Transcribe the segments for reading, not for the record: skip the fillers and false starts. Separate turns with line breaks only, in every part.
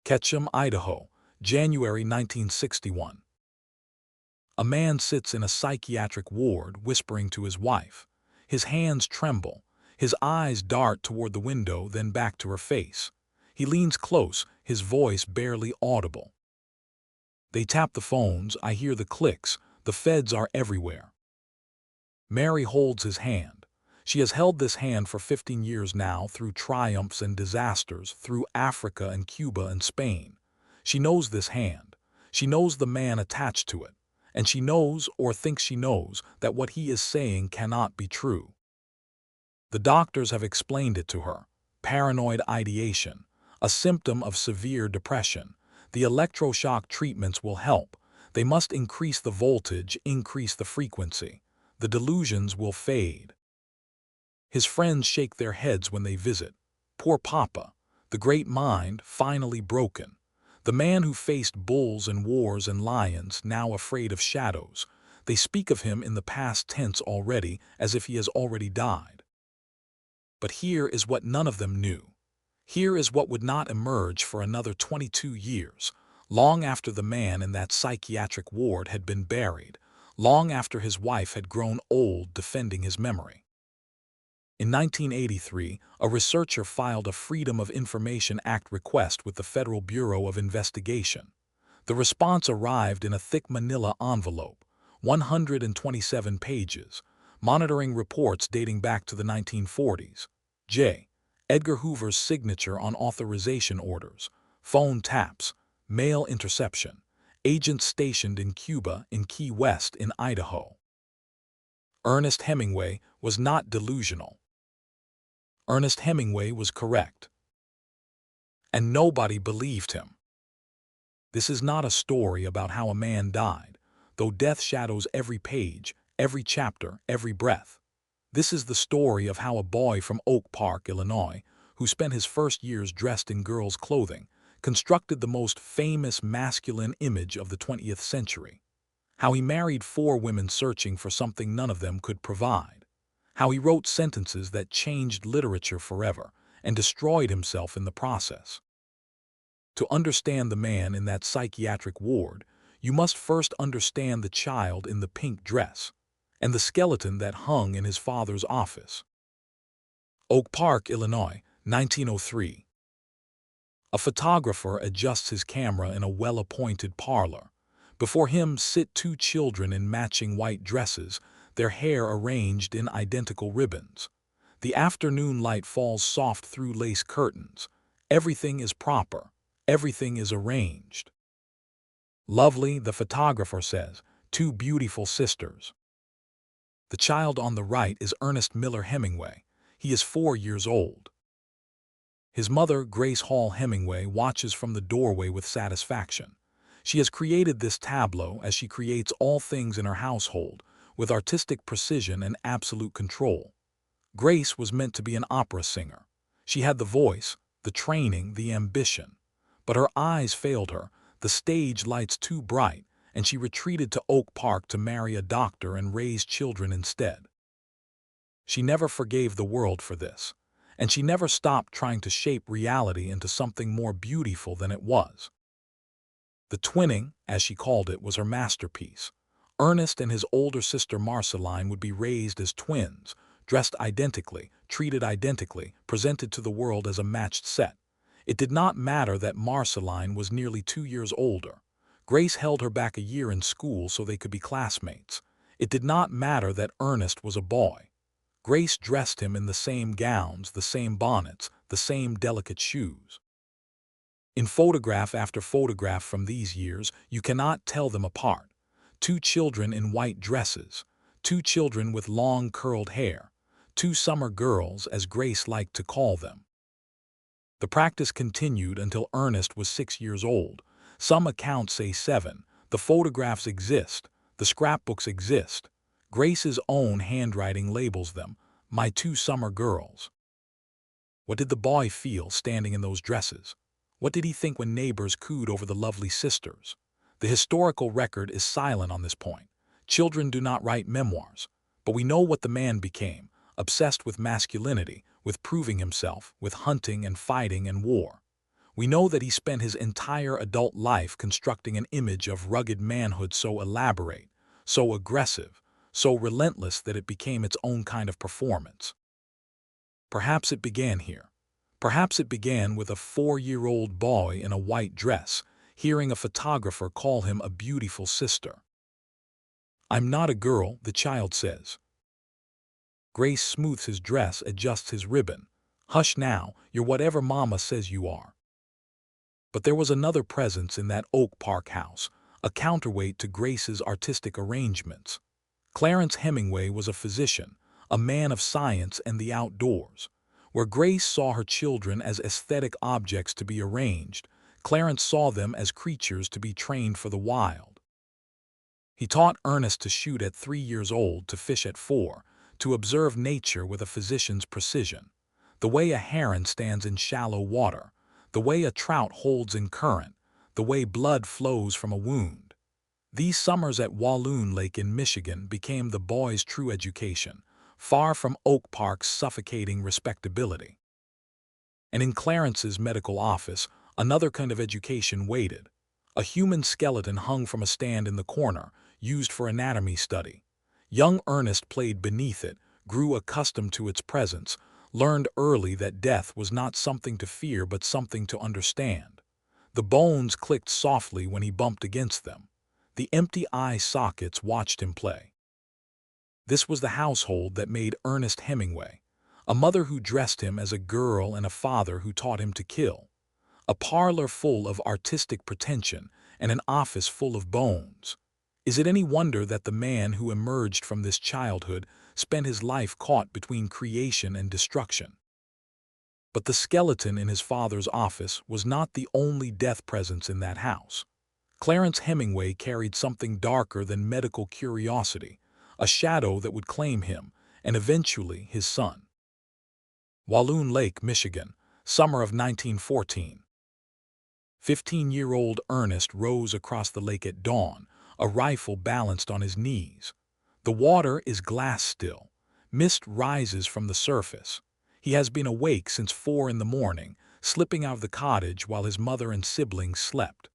Ketchum, Idaho, January 1961. A man sits in a psychiatric ward whispering to his wife. His hands tremble. His eyes dart toward the window, then back to her face. He leans close, his voice barely audible. They tap the phones, I hear the clicks, the feds are everywhere. Mary holds his hand. She has held this hand for 15 years now, through triumphs and disasters, through Africa and Cuba and Spain. She knows this hand. She knows the man attached to it. And she knows, or thinks she knows, that what he is saying cannot be true. The doctors have explained it to her. Paranoid ideation, a symptom of severe depression. The electroshock treatments will help. They must increase the voltage, increase the frequency. The delusions will fade. His friends shake their heads when they visit. Poor Papa, the great mind, finally broken. The man who faced bulls and wars and lions, now afraid of shadows. They speak of him in the past tense already, as if he has already died. But here is what none of them knew. Here is what would not emerge for another 22 years, long after the man in that psychiatric ward had been buried, long after his wife had grown old defending his memory. In 1983, a researcher filed a Freedom of Information Act request with the Federal Bureau of Investigation. The response arrived in a thick manila envelope, 127 pages, monitoring reports dating back to the 1940s. J. Edgar Hoover's signature on authorization orders, phone taps, mail interception, agents stationed in Cuba, in Key West, in Idaho. Ernest Hemingway was not delusional. Ernest Hemingway was correct. And nobody believed him. This is not a story about how a man died, though death shadows every page, every chapter, every breath. This is the story of how a boy from Oak Park, Illinois, who spent his first years dressed in girls' clothing, constructed the most famous masculine image of the 20th century. How he married 4 women searching for something none of them could provide. How he wrote sentences that changed literature forever and destroyed himself in the process. To understand the man in that psychiatric ward, you must first understand the child in the pink dress and the skeleton that hung in his father's office. Oak Park, Illinois, 1903. A photographer adjusts his camera in a well-appointed parlor. Before him sit 2 children in matching white dresses, their hair arranged in identical ribbons. The afternoon light falls soft through lace curtains. Everything is proper. Everything is arranged. Lovely, the photographer says, 2 beautiful sisters. The child on the right is Ernest Miller Hemingway. He is 4 years old. His mother, Grace Hall Hemingway, watches from the doorway with satisfaction. She has created this tableau, as she creates all things in her household, with artistic precision and absolute control. Grace was meant to be an opera singer. She had the voice, the training, the ambition. But her eyes failed her, the stage lights too bright, and she retreated to Oak Park to marry a doctor and raise children instead. She never forgave the world for this, and she never stopped trying to shape reality into something more beautiful than it was. The twinning, as she called it, was her masterpiece. Ernest and his older sister Marceline would be raised as twins, dressed identically, treated identically, presented to the world as a matched set. It did not matter that Marceline was nearly 2 years older. Grace held her back a year in school so they could be classmates. It did not matter that Ernest was a boy. Grace dressed him in the same gowns, the same bonnets, the same delicate shoes. In photograph after photograph from these years, you cannot tell them apart. 2 children in white dresses, 2 children with long curled hair, 2 summer girls, as Grace liked to call them. The practice continued until Ernest was 6 years old. Some accounts say 7. The photographs exist. The scrapbooks exist. Grace's own handwriting labels them, "My 2 summer girls." What did the boy feel standing in those dresses? What did he think when neighbors cooed over the lovely sisters? The historical record is silent on this point. Children do not write memoirs. But we know what the man became, obsessed with masculinity, with proving himself, with hunting and fighting and war. We know that he spent his entire adult life constructing an image of rugged manhood so elaborate, so aggressive, so relentless that it became its own kind of performance. Perhaps it began here. Perhaps it began with a 4-year-old boy in a white dress, hearing a photographer call him a beautiful sister. "I'm not a girl," the child says. Grace smooths his dress, adjusts his ribbon. "Hush now, you're whatever Mama says you are." But there was another presence in that Oak Park house, a counterweight to Grace's artistic arrangements. Clarence Hemingway was a physician, a man of science and the outdoors. Where Grace saw her children as aesthetic objects to be arranged, Clarence saw them as creatures to be trained for the wild. He taught Ernest to shoot at 3 years old, to fish at 4, to observe nature with a physician's precision. The way a heron stands in shallow water, the way a trout holds in current, the way blood flows from a wound. These summers at Walloon Lake in Michigan became the boy's true education, far from Oak Park's suffocating respectability. And in Clarence's medical office, another kind of education waited. A human skeleton hung from a stand in the corner, used for anatomy study. Young Ernest played beneath it, grew accustomed to its presence, learned early that death was not something to fear but something to understand. The bones clicked softly when he bumped against them. The empty eye sockets watched him play. This was the household that made Ernest Hemingway, a mother who dressed him as a girl and a father who taught him to kill. A parlor full of artistic pretension and an office full of bones. Is it any wonder that the man who emerged from this childhood spent his life caught between creation and destruction? But the skeleton in his father's office was not the only death presence in that house. Clarence Hemingway carried something darker than medical curiosity, a shadow that would claim him, and eventually his son. Walloon Lake, Michigan, summer of 1914. 15-year-old Ernest rows across the lake at dawn, a rifle balanced on his knees. The water is glass still. Mist rises from the surface. He has been awake since 4 in the morning, slipping out of the cottage while his mother and siblings slept.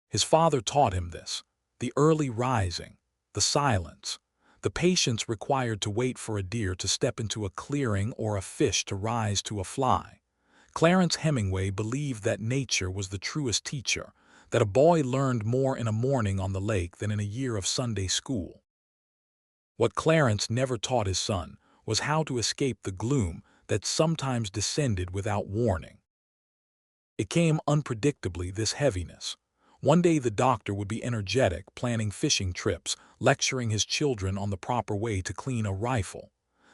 His father taught him this: the early rising, the silence, the patience required to wait for a deer to step into a clearing or a fish to rise to a fly. Clarence Hemingway believed that nature was the truest teacher, that a boy learned more in a morning on the lake than in a year of Sunday school. What Clarence never taught his son was how to escape the gloom that sometimes descended without warning. It came unpredictably, this heaviness. One day the doctor would be energetic, planning fishing trips, lecturing his children on the proper way to clean a rifle.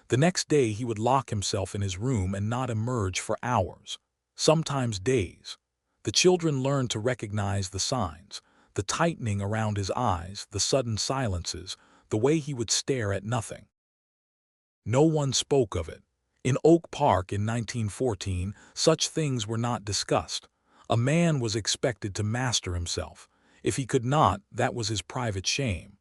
The next day he would lock himself in his room and not emerge for hours, sometimes days. The children learned to recognize the signs, the tightening around his eyes, the sudden silences, the way he would stare at nothing. No one spoke of it. In Oak Park in 1914, such things were not discussed. A man was expected to master himself. If he could not, that was his private shame.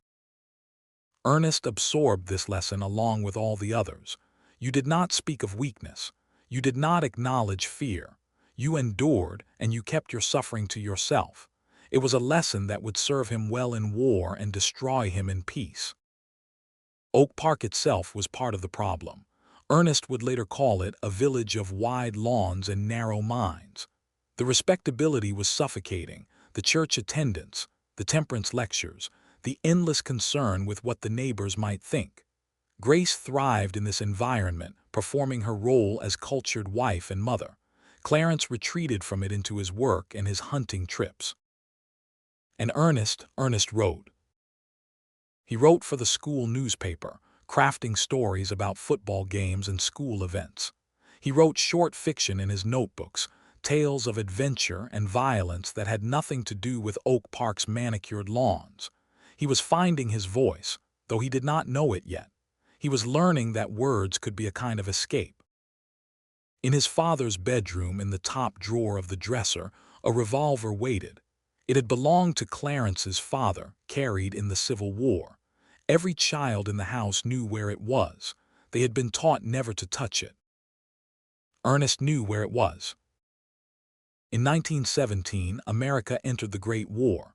Ernest absorbed this lesson along with all the others. You did not speak of weakness. You did not acknowledge fear. You endured, and you kept your suffering to yourself. It was a lesson that would serve him well in war and destroy him in peace. Oak Park itself was part of the problem. Ernest would later call it a village of wide lawns and narrow minds. The respectability was suffocating, the church attendance, the temperance lectures, the endless concern with what the neighbors might think. Grace thrived in this environment, performing her role as cultured wife and mother. Clarence retreated from it into his work and his hunting trips. And Ernest wrote. He wrote for the school newspaper, crafting stories about football games and school events. He wrote short fiction in his notebooks, tales of adventure and violence that had nothing to do with Oak Park's manicured lawns. He was finding his voice, though he did not know it yet. He was learning that words could be a kind of escape. In his father's bedroom, in the top drawer of the dresser, a revolver waited. It had belonged to Clarence's father, carried in the Civil War. Every child in the house knew where it was. They had been taught never to touch it. Ernest knew where it was. In 1917, America entered the Great War.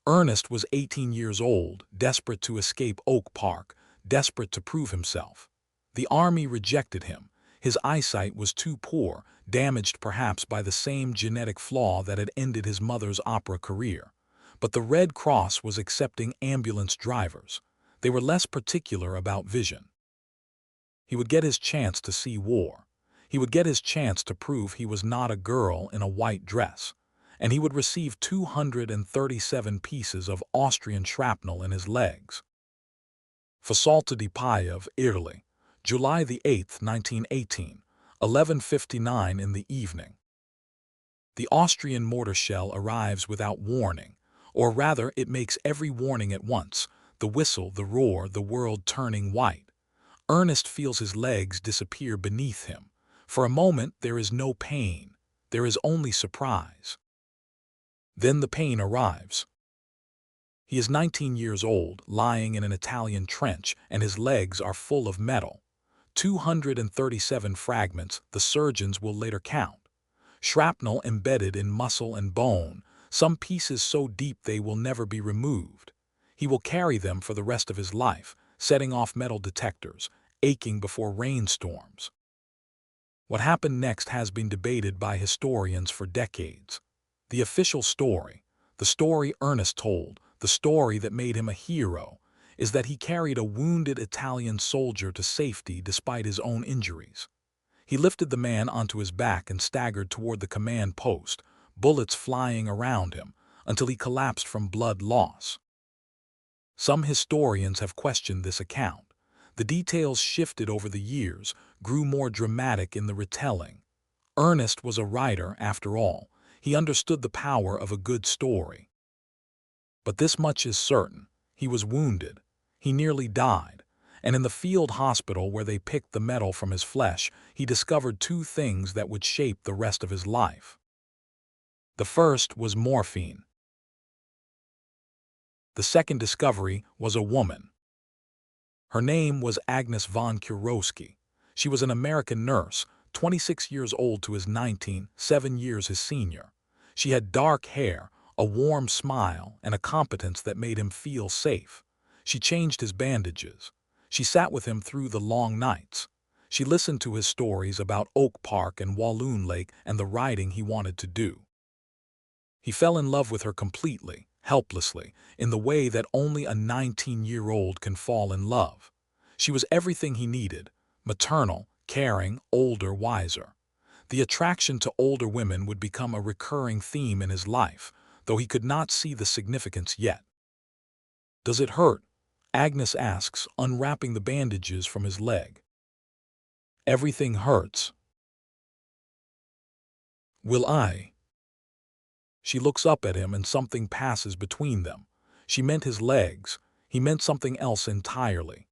Ernest was 18 years old, desperate to escape Oak Park, desperate to prove himself. The army rejected him. His eyesight was too poor, damaged perhaps by the same genetic flaw that had ended his mother's opera career. But the Red Cross was accepting ambulance drivers. They were less particular about vision. He would get his chance to see war. He would get his chance to prove he was not a girl in a white dress. And he would receive 237 pieces of Austrian shrapnel in his legs. Fossalta di Paiva, Italy, July the 8th, 1918, 11:59 in the evening. The Austrian mortar shell arrives without warning, or rather it makes every warning at once, the whistle, the roar, the world turning white. Ernest feels his legs disappear beneath him. For a moment there is no pain, there is only surprise. Then the pain arrives. He is 19 years old, lying in an Italian trench, and his legs are full of metal. 237 fragments, the surgeons will later count. Shrapnel embedded in muscle and bone, some pieces so deep they will never be removed. He will carry them for the rest of his life, setting off metal detectors, aching before rainstorms. What happened next has been debated by historians for decades. The official story, the story Ernest told, the story that made him a hero, is that he carried a wounded Italian soldier to safety despite his own injuries. He lifted the man onto his back and staggered toward the command post, bullets flying around him, until he collapsed from blood loss. Some historians have questioned this account. The details shifted over the years, grew more dramatic in the retelling. Ernest was a writer, after all. He understood the power of a good story. But this much is certain. He was wounded. He nearly died. And in the field hospital where they picked the metal from his flesh, he discovered two things that would shape the rest of his life. The first was morphine. The second discovery was a woman. Her name was Agnes von Kurowski. She was an American nurse, 26 years old to his 19, 7 years his senior. She had dark hair, a warm smile, and a competence that made him feel safe. She changed his bandages. She sat with him through the long nights. She listened to his stories about Oak Park and Walloon Lake and the writing he wanted to do. He fell in love with her completely, helplessly, in the way that only a 19-year-old can fall in love. She was everything he needed: maternal, caring, older, wiser. The attraction to older women would become a recurring theme in his life, though he could not see the significance yet. "Does it hurt?" Agnes asks, unwrapping the bandages from his leg. "Everything hurts." "Will I?" She looks up at him and something passes between them. She meant his legs. He meant something else entirely.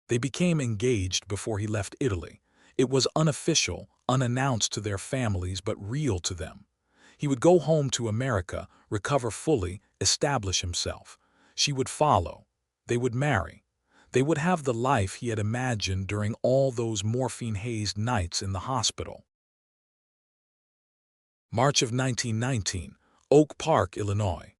They became engaged before he left Italy. It was unofficial, unannounced to their families, but real to them. He would go home to America, recover fully, establish himself. She would follow. They would marry. They would have the life he had imagined during all those morphine-hazed nights in the hospital. March of 1919, Oak Park, Illinois.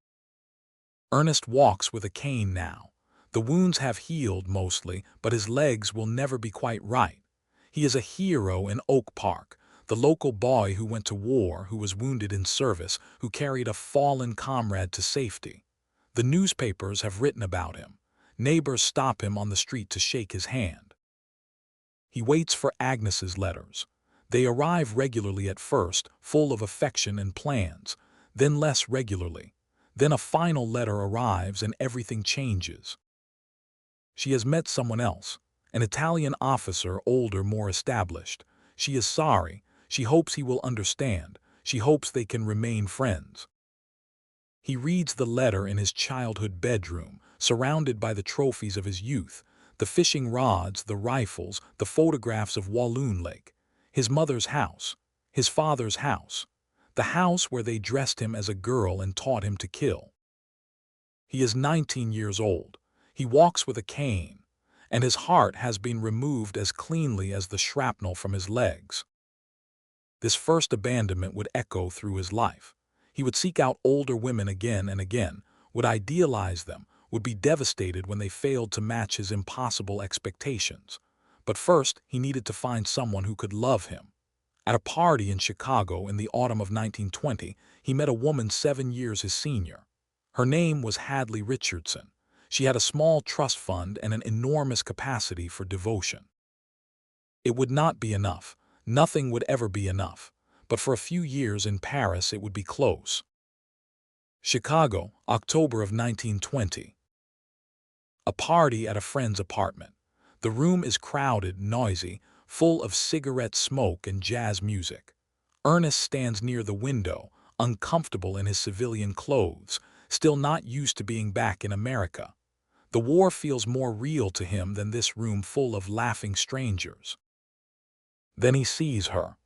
Ernest walks with a cane now. The wounds have healed mostly, but his legs will never be quite right. He is a hero in Oak Park, the local boy who went to war, who was wounded in service, who carried a fallen comrade to safety. The newspapers have written about him. Neighbors stop him on the street to shake his hand. He waits for Agnes's letters. They arrive regularly at first, full of affection and plans, then less regularly. Then a final letter arrives and everything changes. She has met someone else, an Italian officer, older, more established. She is sorry. She hopes he will understand. She hopes they can remain friends. He reads the letter in his childhood bedroom, surrounded by the trophies of his youth, the fishing rods, the rifles, the photographs of Walloon Lake, his mother's house, his father's house, the house where they dressed him as a girl and taught him to kill. He is 19 years old. He walks with a cane, and his heart has been removed as cleanly as the shrapnel from his legs. This first abandonment would echo through his life. He would seek out older women again and again, would idealize them, would be devastated when they failed to match his impossible expectations. But first, he needed to find someone who could love him. At a party in Chicago in the autumn of 1920, he met a woman 7 years his senior. Her name was Hadley Richardson. She had a small trust fund and an enormous capacity for devotion. It would not be enough. Nothing would ever be enough. But for a few years in Paris, it would be close. Chicago, October of 1920. A party at a friend's apartment. The room is crowded, noisy, full of cigarette smoke and jazz music. Ernest stands near the window, uncomfortable in his civilian clothes, still not used to being back in America. The war feels more real to him than this room full of laughing strangers. Then he sees her.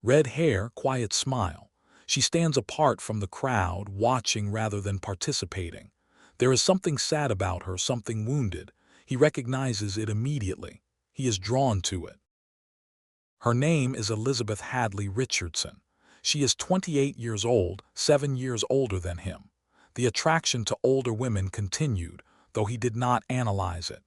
Red hair, quiet smile. She stands apart from the crowd, watching rather than participating. There is something sad about her, something wounded. He recognizes it immediately. He is drawn to it. Her name is Elizabeth Hadley Richardson. She is 28 years old, 7 years older than him. The attraction to older women continued, though he did not analyze it.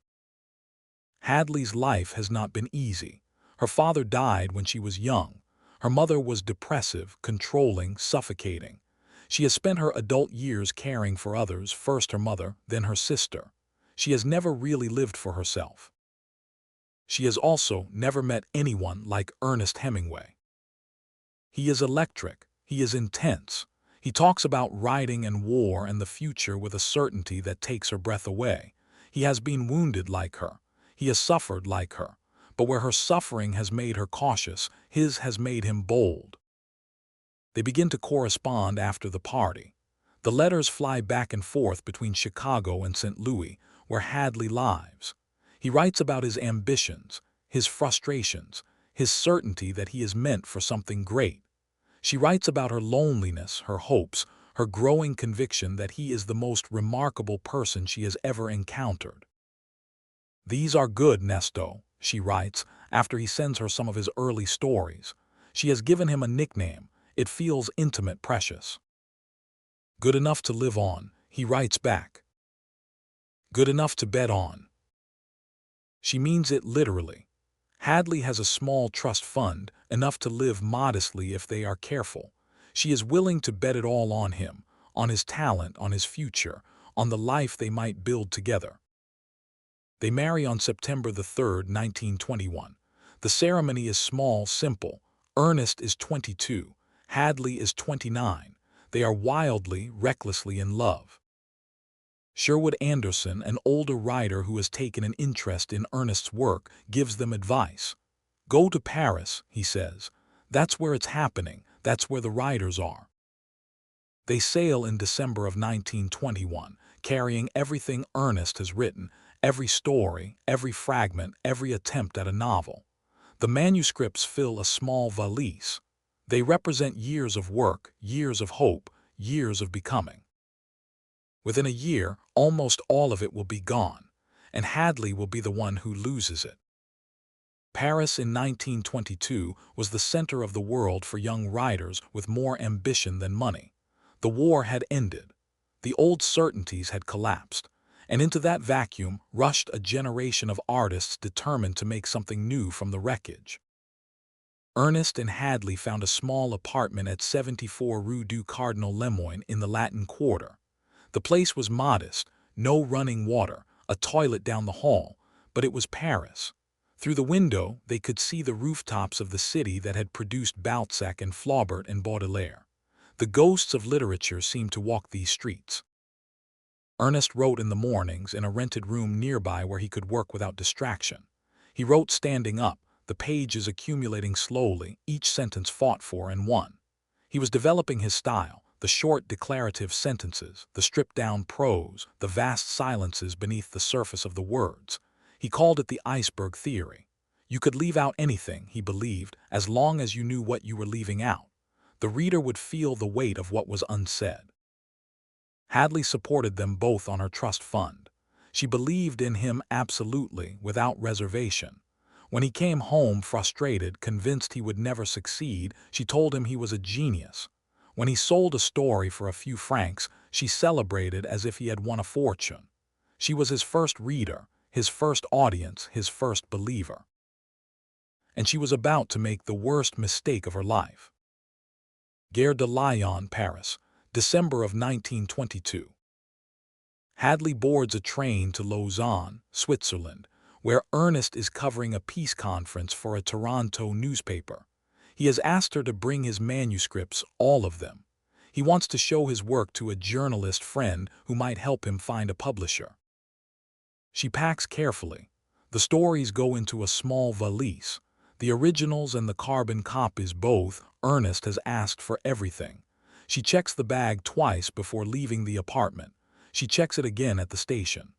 Hadley's life has not been easy. Her father died when she was young. Her mother was depressive, controlling, suffocating. She has spent her adult years caring for others, first her mother, then her sister. She has never really lived for herself. She has also never met anyone like Ernest Hemingway. He is electric. He is intense. He talks about writing and war and the future with a certainty that takes her breath away. He has been wounded like her. He has suffered like her. But where her suffering has made her cautious, his has made him bold. They begin to correspond after the party. The letters fly back and forth between Chicago and St. Louis, where Hadley lives. He writes about his ambitions, his frustrations, his certainty that he is meant for something great. She writes about her loneliness, her hopes, her growing conviction that he is the most remarkable person she has ever encountered. "These are good, Nesto," she writes, after he sends her some of his early stories. She has given him a nickname. It feels intimate, precious. "Good enough to live on," he writes back. "Good enough to bet on." She means it literally. Hadley has a small trust fund, enough to live modestly if they are careful. She is willing to bet it all on him, on his talent, on his future, on the life they might build together. They marry on September the 3rd, 1921. The ceremony is small, simple. Ernest is 22. Hadley is 29. They are wildly, recklessly in love. Sherwood Anderson, an older writer who has taken an interest in Ernest's work, gives them advice. "Go to Paris," he says. "That's where it's happening. That's where the writers are." They sail in December of 1921, carrying everything Ernest has written, every story, every fragment, every attempt at a novel. The manuscripts fill a small valise. They represent years of work, years of hope, years of becoming. Within a year, almost all of it will be gone, and Hadley will be the one who loses it. Paris in 1922 was the center of the world for young writers with more ambition than money. The war had ended. The old certainties had collapsed, and into that vacuum rushed a generation of artists determined to make something new from the wreckage. Ernest and Hadley found a small apartment at 74 Rue du Cardinal Lemoyne in the Latin Quarter. The place was modest, no running water, a toilet down the hall, but it was Paris. Through the window, they could see the rooftops of the city that had produced Balzac and Flaubert and Baudelaire. The ghosts of literature seemed to walk these streets. Ernest wrote in the mornings in a rented room nearby where he could work without distraction. He wrote standing up, the pages accumulating slowly, each sentence fought for and won. He was developing his style, the short declarative sentences, the stripped-down prose, the vast silences beneath the surface of the words. He called it the iceberg theory. You could leave out anything, he believed, as long as you knew what you were leaving out. The reader would feel the weight of what was unsaid. Hadley supported them both on her trust fund. She believed in him absolutely, without reservation. When he came home frustrated, convinced he would never succeed, she told him he was a genius. When he sold a story for a few francs, she celebrated as if he had won a fortune. She was his first reader, his first audience, his first believer. And she was about to make the worst mistake of her life. Gare de Lyon, Paris, December of 1922. Hadley boards a train to Lausanne, Switzerland, where Ernest is covering a peace conference for a Toronto newspaper. He has asked her to bring his manuscripts, all of them. He wants to show his work to a journalist friend who might help him find a publisher. She packs carefully. The stories go into a small valise. The originals and the carbon copies both. Ernest has asked for everything. She checks the bag twice before leaving the apartment. She checks it again at the station.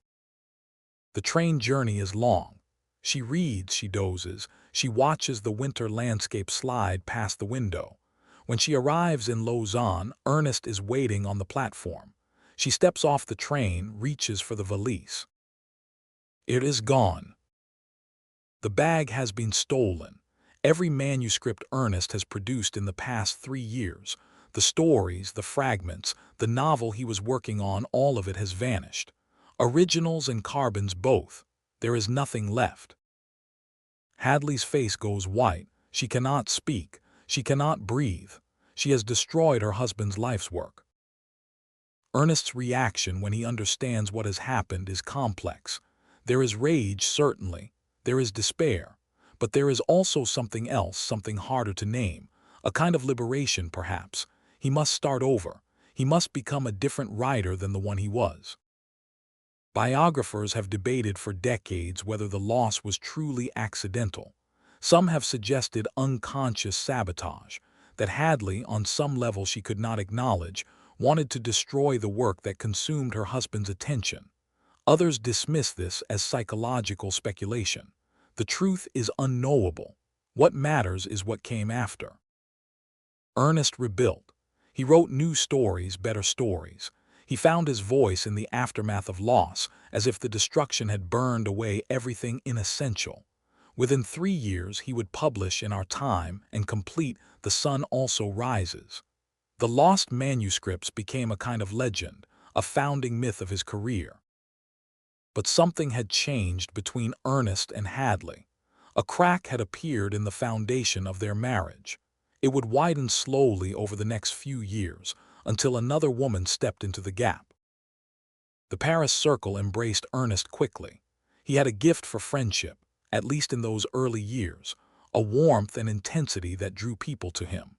The train journey is long. She reads, she dozes, she watches the winter landscape slide past the window. When she arrives in Lausanne, Ernest is waiting on the platform. She steps off the train, reaches for the valise. It is gone. The bag has been stolen. Every manuscript Ernest has produced in the past 3 years, the stories, the fragments, the novel he was working on, all of it has vanished. Originals and carbons both. There is nothing left. Hadley's face goes white. She cannot speak. She cannot breathe. She has destroyed her husband's life's work. Ernest's reaction when he understands what has happened is complex. There is rage, certainly. There is despair. But there is also something else, something harder to name. A kind of liberation, perhaps. He must start over. He must become a different writer than the one he was. Biographers have debated for decades whether the loss was truly accidental. Some have suggested unconscious sabotage, that Hadley, on some level she could not acknowledge, wanted to destroy the work that consumed her husband's attention. Others dismiss this as psychological speculation. The truth is unknowable. What matters is what came after. Ernest rebuilt. He wrote new stories, better stories. He found his voice in the aftermath of loss, as if the destruction had burned away everything inessential. Within 3 years, he would publish In Our Time and complete The Sun Also Rises. The lost manuscripts became a kind of legend, a founding myth of his career. But something had changed between Ernest and Hadley. A crack had appeared in the foundation of their marriage. It would widen slowly over the next few years, until another woman stepped into the gap. The Paris circle embraced Ernest quickly. He had a gift for friendship, at least in those early years, a warmth and intensity that drew people to him.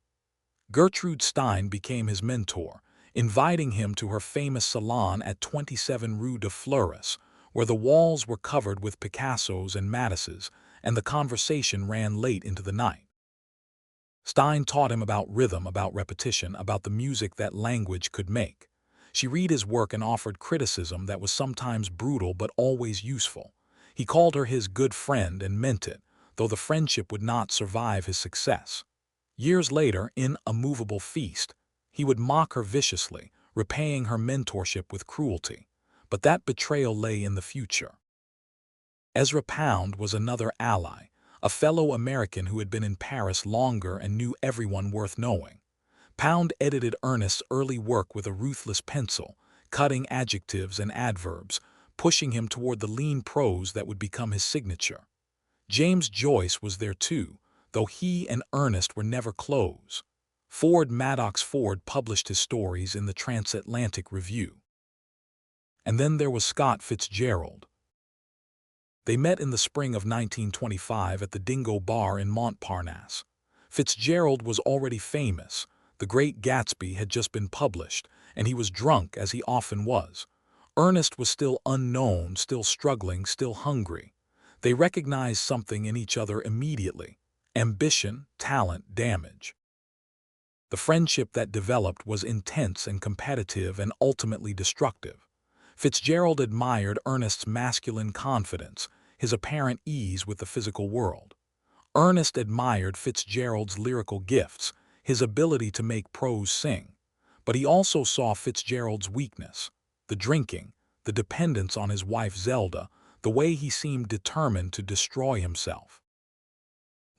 Gertrude Stein became his mentor, inviting him to her famous salon at 27 Rue de Fleuris, where the walls were covered with Picassos and Matisses, and the conversation ran late into the night. Stein taught him about rhythm, about repetition, about the music that language could make. She read his work and offered criticism that was sometimes brutal but always useful. He called her his good friend and meant it, though the friendship would not survive his success. Years later, in A Movable Feast, he would mock her viciously, repaying her mentorship with cruelty. But that betrayal lay in the future. Ezra Pound was another ally, a fellow American who had been in Paris longer and knew everyone worth knowing. Pound edited Ernest's early work with a ruthless pencil, cutting adjectives and adverbs, pushing him toward the lean prose that would become his signature. James Joyce was there too, though he and Ernest were never close. Ford Maddox Ford published his stories in the Transatlantic Review. And then there was Scott Fitzgerald. They met in the spring of 1925 at the Dingo Bar in Montparnasse. Fitzgerald was already famous. The Great Gatsby had just been published, and he was drunk, as he often was. Ernest was still unknown, still struggling, still hungry. They recognized something in each other immediately: ambition, talent, damage. The friendship that developed was intense and competitive and ultimately destructive. Fitzgerald admired Ernest's masculine confidence, his apparent ease with the physical world. Ernest admired Fitzgerald's lyrical gifts, his ability to make prose sing. But he also saw Fitzgerald's weakness: the drinking, the dependence on his wife Zelda, the way he seemed determined to destroy himself.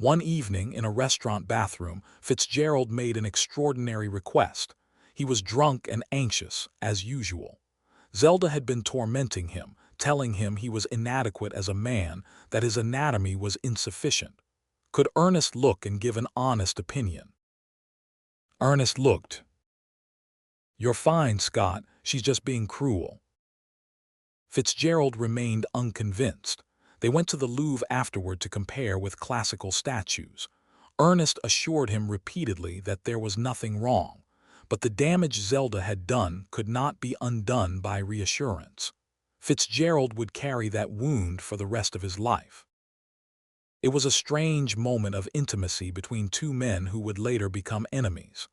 One evening, in a restaurant bathroom, Fitzgerald made an extraordinary request. He was drunk and anxious, as usual. Zelda had been tormenting him, telling him he was inadequate as a man, that his anatomy was insufficient. Could Ernest look and give an honest opinion? Ernest looked. "You're fine, Scott. She's just being cruel." Fitzgerald remained unconvinced. They went to the Louvre afterward to compare with classical statues. Ernest assured him repeatedly that there was nothing wrong, but the damage Zelda had done could not be undone by reassurance. Fitzgerald would carry that wound for the rest of his life. It was a strange moment of intimacy between two men who would later become enemies.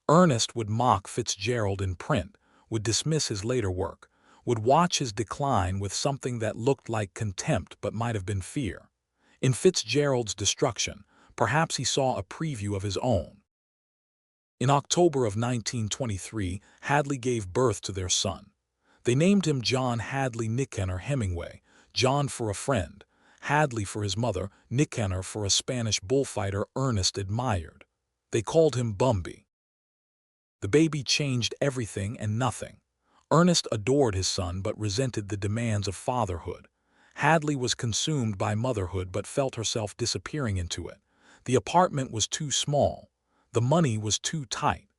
Ernest would mock Fitzgerald in print, would dismiss his later work, would watch his decline with something that looked like contempt but might have been fear. In Fitzgerald's destruction, perhaps he saw a preview of his own. In October of 1923, Hadley gave birth to their son. They named him John Hadley Nicanor Hemingway, John for a friend, Hadley for his mother, Nicanor for a Spanish bullfighter Ernest admired. They called him Bumby. The baby changed everything and nothing. Ernest adored his son but resented the demands of fatherhood. Hadley was consumed by motherhood but felt herself disappearing into it. The apartment was too small. The money was too tight.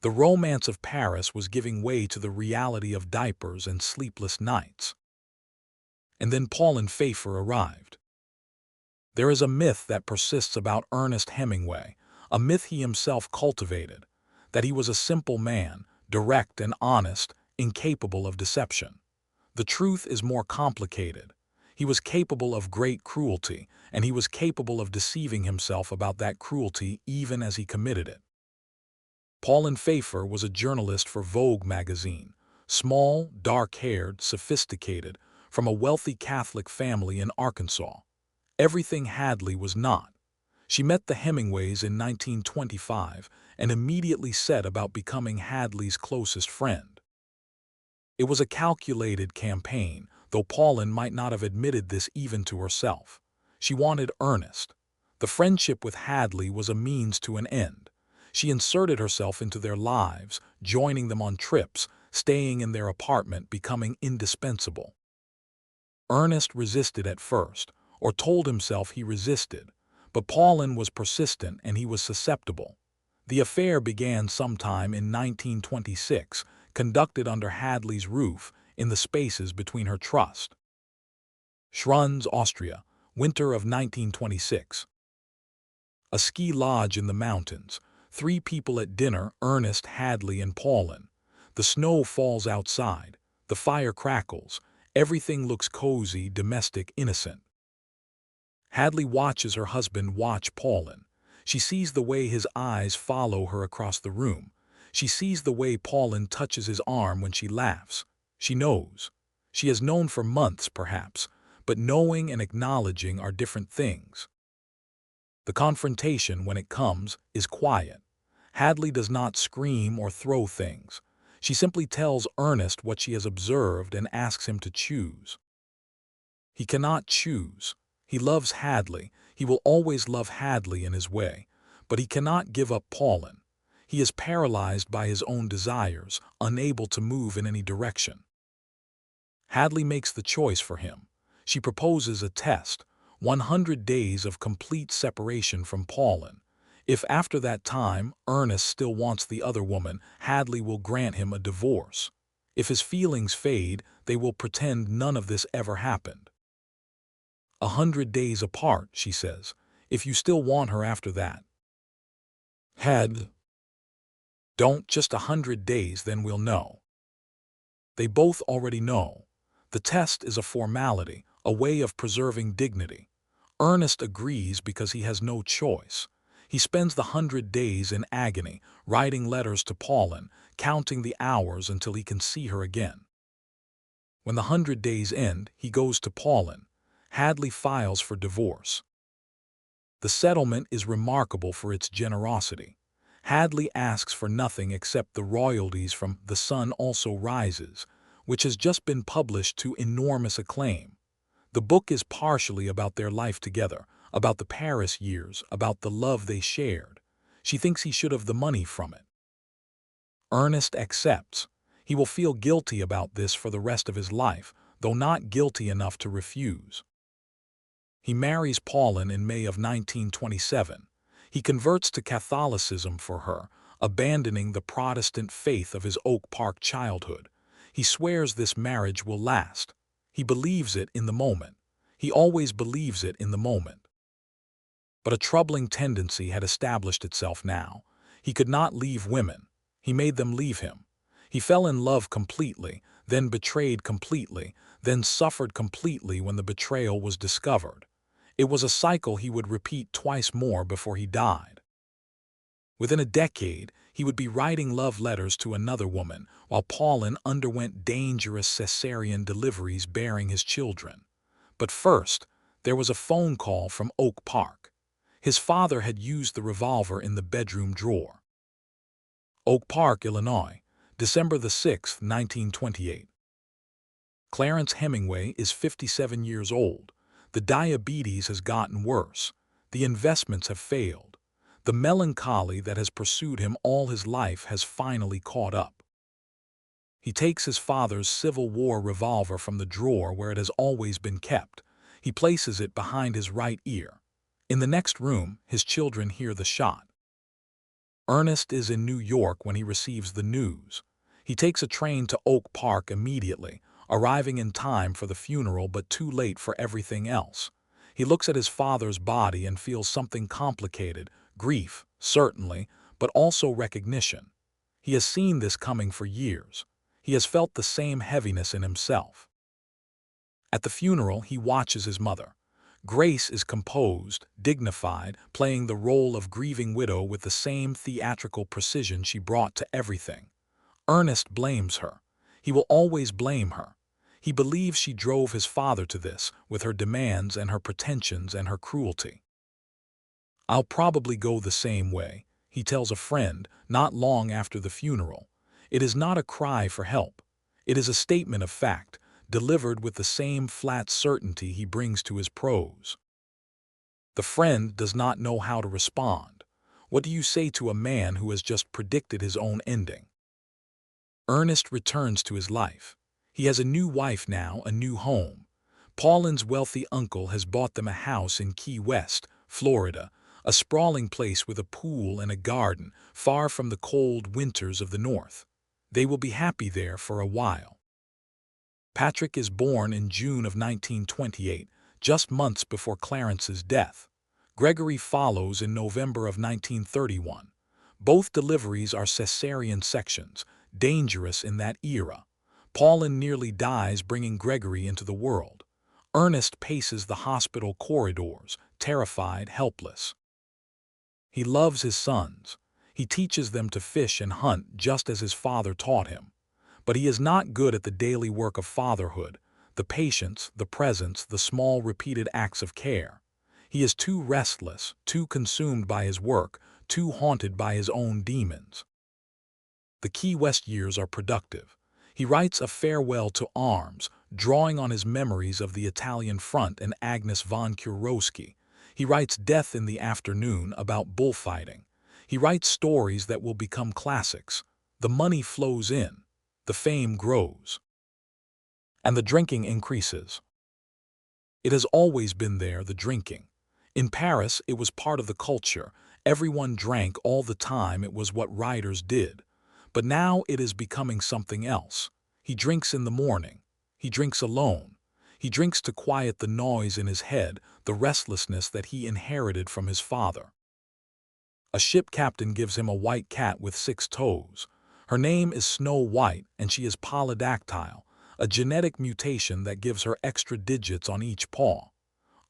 The romance of Paris was giving way to the reality of diapers and sleepless nights. And then Pauline Pfeiffer arrived. There is a myth that persists about Ernest Hemingway, a myth he himself cultivated, that he was a simple man, direct and honest, incapable of deception. The truth is more complicated. He was capable of great cruelty, and he was capable of deceiving himself about that cruelty even as he committed it. Pauline Pfeiffer was a journalist for Vogue magazine, small, dark-haired, sophisticated, from a wealthy Catholic family in Arkansas. Everything Hadley was not. She met the Hemingways in 1925 and immediately set about becoming Hadley's closest friend. It was a calculated campaign, though Pauline might not have admitted this even to herself. She wanted Ernest. The friendship with Hadley was a means to an end. She inserted herself into their lives, joining them on trips, staying in their apartment, becoming indispensable. Ernest resisted at first, or told himself he resisted, but Pauline was persistent and he was susceptible. The affair began sometime in 1926, conducted under Hadley's roof in the spaces between her trust. Schruns, Austria, winter of 1926. A ski lodge in the mountains. 3 people at dinner, Ernest, Hadley, and Pauline. The snow falls outside. The fire crackles. Everything looks cozy, domestic, innocent. Hadley watches her husband watch Pauline. She sees the way his eyes follow her across the room. She sees the way Pauline touches his arm when she laughs. She knows. She has known for months, perhaps, but knowing and acknowledging are different things. The confrontation, when it comes, is quiet. Hadley does not scream or throw things. She simply tells Ernest what she has observed and asks him to choose. He cannot choose. He loves Hadley. He will always love Hadley in his way, but he cannot give up Pauline. He is paralyzed by his own desires, unable to move in any direction. Hadley makes the choice for him. She proposes a test, 100 days of complete separation from Pauline. If after that time Ernest still wants the other woman, Hadley will grant him a divorce. If his feelings fade, they will pretend none of this ever happened. 100 days apart, she says, if you still want her after that. Don't just 100 days, then we'll know. They both already know. The test is a formality, a way of preserving dignity. Ernest agrees because he has no choice. He spends the 100 days in agony, writing letters to Pauline, counting the hours until he can see her again. When the 100 days end, he goes to Pauline. Hadley files for divorce. The settlement is remarkable for its generosity. Hadley asks for nothing except the royalties from The Sun Also Rises, which has just been published to enormous acclaim. The book is partially about their life together, about the Paris years, about the love they shared. She thinks he should have the money from it. Ernest accepts. He will feel guilty about this for the rest of his life, though not guilty enough to refuse. He marries Pauline in May of 1927. He converts to Catholicism for her, abandoning the Protestant faith of his Oak Park childhood. He swears this marriage will last. He believes it in the moment. He always believes it in the moment. But a troubling tendency had established itself now. He could not leave women. He made them leave him. He fell in love completely, then betrayed completely, then suffered completely when the betrayal was discovered. It was a cycle he would repeat twice more before he died. Within a decade, he would be writing love letters to another woman, while Pauline underwent dangerous cesarean deliveries bearing his children. But first, there was a phone call from Oak Park. His father had used the revolver in the bedroom drawer. Oak Park, Illinois, December the 6th, 1928. Clarence Hemingway is 57 years old. The diabetes has gotten worse. The investments have failed. The melancholy that has pursued him all his life has finally caught up. He takes his father's Civil War revolver from the drawer where it has always been kept. He places it behind his right ear. In the next room, his children hear the shot. Ernest is in New York when he receives the news. He takes a train to Oak Park immediately, arriving in time for the funeral but too late for everything else. He looks at his father's body and feels something complicated, grief, certainly, but also recognition. He has seen this coming for years. He has felt the same heaviness in himself. At the funeral, he watches his mother. Grace is composed, dignified, playing the role of grieving widow with the same theatrical precision she brought to everything. Ernest blames her. He will always blame her. He believes she drove his father to this, with her demands and her pretensions and her cruelty. "I'll probably go the same way," he tells a friend, not long after the funeral. It is not a cry for help. It is a statement of fact, delivered with the same flat certainty he brings to his prose. The friend does not know how to respond. What do you say to a man who has just predicted his own ending? Ernest returns to his life. He has a new wife now, a new home. Pauline's wealthy uncle has bought them a house in Key West, Florida, a sprawling place with a pool and a garden, far from the cold winters of the north. They will be happy there for a while. Patrick is born in June of 1928, just months before Clarence's death. Gregory follows in November of 1931. Both deliveries are cesarean sections, dangerous in that era. Pauline nearly dies bringing Gregory into the world. Ernest paces the hospital corridors, terrified, helpless. He loves his sons. He teaches them to fish and hunt just as his father taught him. But he is not good at the daily work of fatherhood, the patience, the presence, the small repeated acts of care. He is too restless, too consumed by his work, too haunted by his own demons. The Key West years are productive. He writes A Farewell to Arms, drawing on his memories of the Italian front and Agnes von Kurowski. He writes Death in the Afternoon about bullfighting. He writes stories that will become classics. The money flows in. The fame grows. And the drinking increases. It has always been there, the drinking. In Paris, it was part of the culture. Everyone drank all the time. It was what writers did. But now it is becoming something else. He drinks in the morning. He drinks alone. He drinks to quiet the noise in his head, the restlessness that he inherited from his father. A ship captain gives him a white cat with 6 toes. Her name is Snow White, and she is polydactyl, a genetic mutation that gives her extra digits on each paw.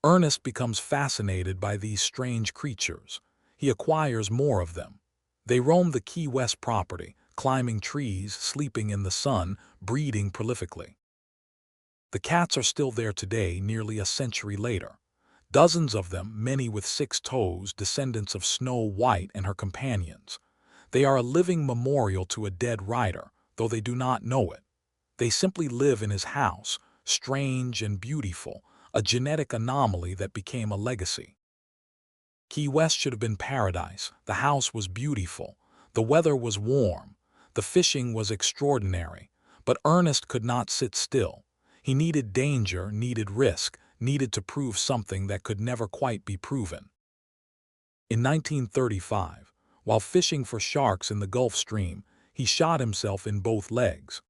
Ernest becomes fascinated by these strange creatures. He acquires more of them. They roam the Key West property, climbing trees, sleeping in the sun, breeding prolifically. The cats are still there today, nearly a century later. Dozens of them, many with 6 toes, descendants of Snow White and her companions. They are a living memorial to a dead writer, though they do not know it. They simply live in his house, strange and beautiful, a genetic anomaly that became a legacy. Key West should have been paradise. The house was beautiful. The weather was warm. The fishing was extraordinary. But Ernest could not sit still. He needed danger, needed risk, needed to prove something that could never quite be proven. In 1935, while fishing for sharks in the Gulf Stream, he shot himself in both legs.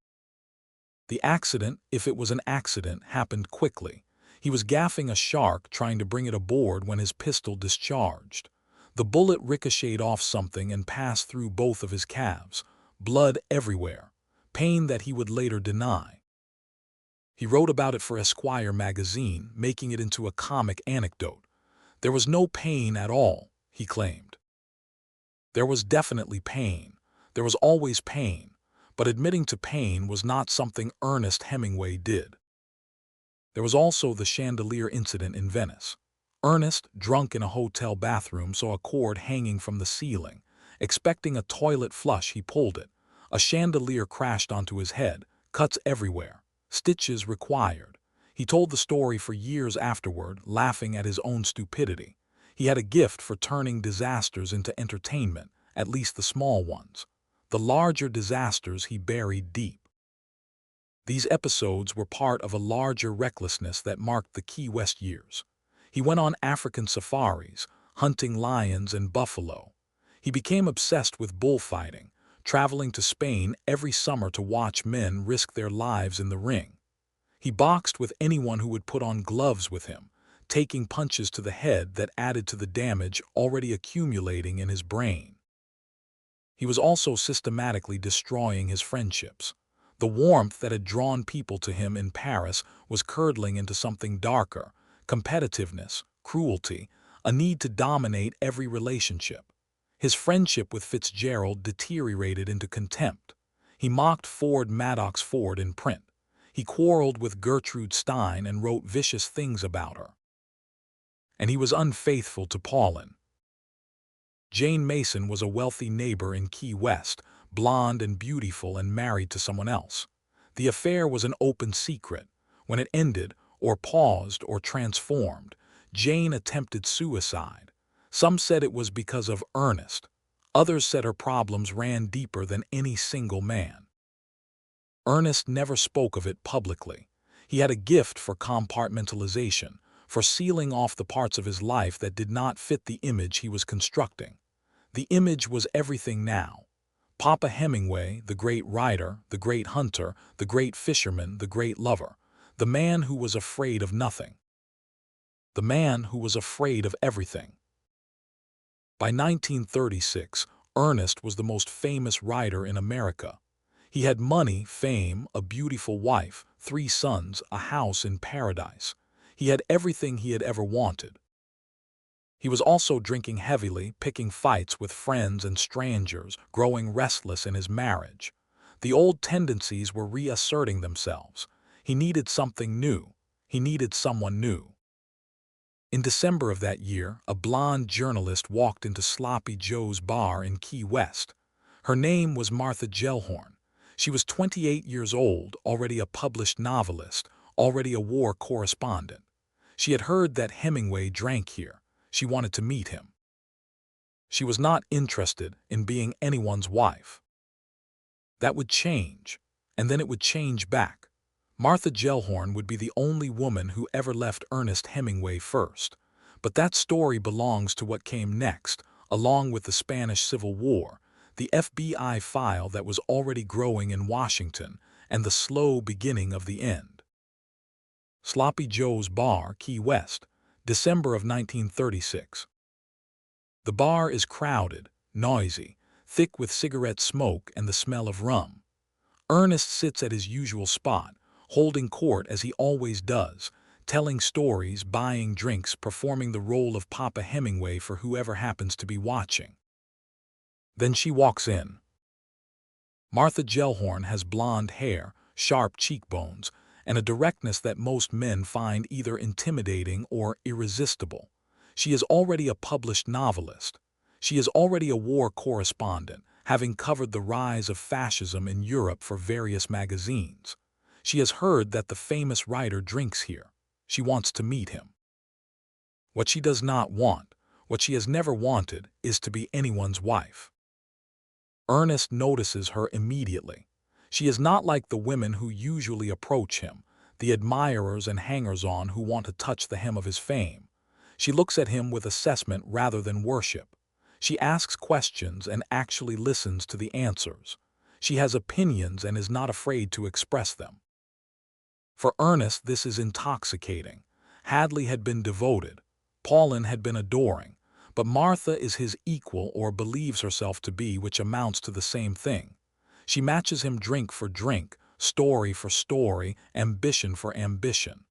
The accident, if it was an accident, happened quickly. He was gaffing a shark trying to bring it aboard when his pistol discharged. The bullet ricocheted off something and passed through both of his calves. Blood everywhere. Pain that he would later deny. He wrote about it for Esquire magazine, making it into a comic anecdote. There was no pain at all, he claimed. There was definitely pain. There was always pain. But admitting to pain was not something Ernest Hemingway did. There was also the chandelier incident in Venice. Ernest, drunk in a hotel bathroom, saw a cord hanging from the ceiling. Expecting a toilet flush, he pulled it. A chandelier crashed onto his head, cuts everywhere, stitches required. He told the story for years afterward, laughing at his own stupidity. He had a gift for turning disasters into entertainment, at least the small ones. The larger disasters he buried deep. These episodes were part of a larger recklessness that marked the Key West years. He went on African safaris, hunting lions and buffalo. He became obsessed with bullfighting, traveling to Spain every summer to watch men risk their lives in the ring. He boxed with anyone who would put on gloves with him, taking punches to the head that added to the damage already accumulating in his brain. He was also systematically destroying his friendships. The warmth that had drawn people to him in Paris was curdling into something darker: competitiveness, cruelty, a need to dominate every relationship. His friendship with Fitzgerald deteriorated into contempt. He mocked Ford Maddox Ford in print. He quarreled with Gertrude Stein and wrote vicious things about her. And he was unfaithful to Pauline. Jane Mason was a wealthy neighbor in Key West, blonde and beautiful and married to someone else. The affair was an open secret. When it ended, or paused, or transformed, Jane attempted suicide. Some said it was because of Ernest. Others said her problems ran deeper than any single man. Ernest never spoke of it publicly. He had a gift for compartmentalization, for sealing off the parts of his life that did not fit the image he was constructing. The image was everything now. Papa Hemingway, the great writer, the great hunter, the great fisherman, the great lover, the man who was afraid of nothing. The man who was afraid of everything. By 1936, Ernest was the most famous writer in America. He had money, fame, a beautiful wife, 3 sons, a house in paradise. He had everything he had ever wanted. He was also drinking heavily, picking fights with friends and strangers, growing restless in his marriage. The old tendencies were reasserting themselves. He needed something new. He needed someone new. In December of that year, a blonde journalist walked into Sloppy Joe's bar in Key West. Her name was Martha Gellhorn. She was 28 years old, already a published novelist, already a war correspondent. She had heard that Hemingway drank here. She wanted to meet him. She was not interested in being anyone's wife. That would change, and then it would change back. Martha Gellhorn would be the only woman who ever left Ernest Hemingway first. But that story belongs to what came next, along with the Spanish Civil War, the FBI file that was already growing in Washington, and the slow beginning of the end. Sloppy Joe's bar, Key West, December of 1936. The bar is crowded, noisy, thick with cigarette smoke and the smell of rum. Ernest sits at his usual spot, holding court as he always does, telling stories, buying drinks, performing the role of Papa Hemingway for whoever happens to be watching. Then she walks in. Martha Gellhorn has blonde hair, sharp cheekbones, and a directness that most men find either intimidating or irresistible. She is already a published novelist. She is already a war correspondent, having covered the rise of fascism in Europe for various magazines. She has heard that the famous writer drinks here. She wants to meet him. What she does not want, What she has never wanted is to be anyone's wife. Ernest notices her immediately. She is not like the women who usually approach him, the admirers and hangers-on who want to touch the hem of his fame. She looks at him with assessment rather than worship. She asks questions and actually listens to the answers. She has opinions and is not afraid to express them. For Ernest, this is intoxicating. Hadley had been devoted. Pauline had been adoring. But Martha is his equal, or believes herself to be, which amounts to the same thing. She matches him drink for drink, story for story, ambition for ambition.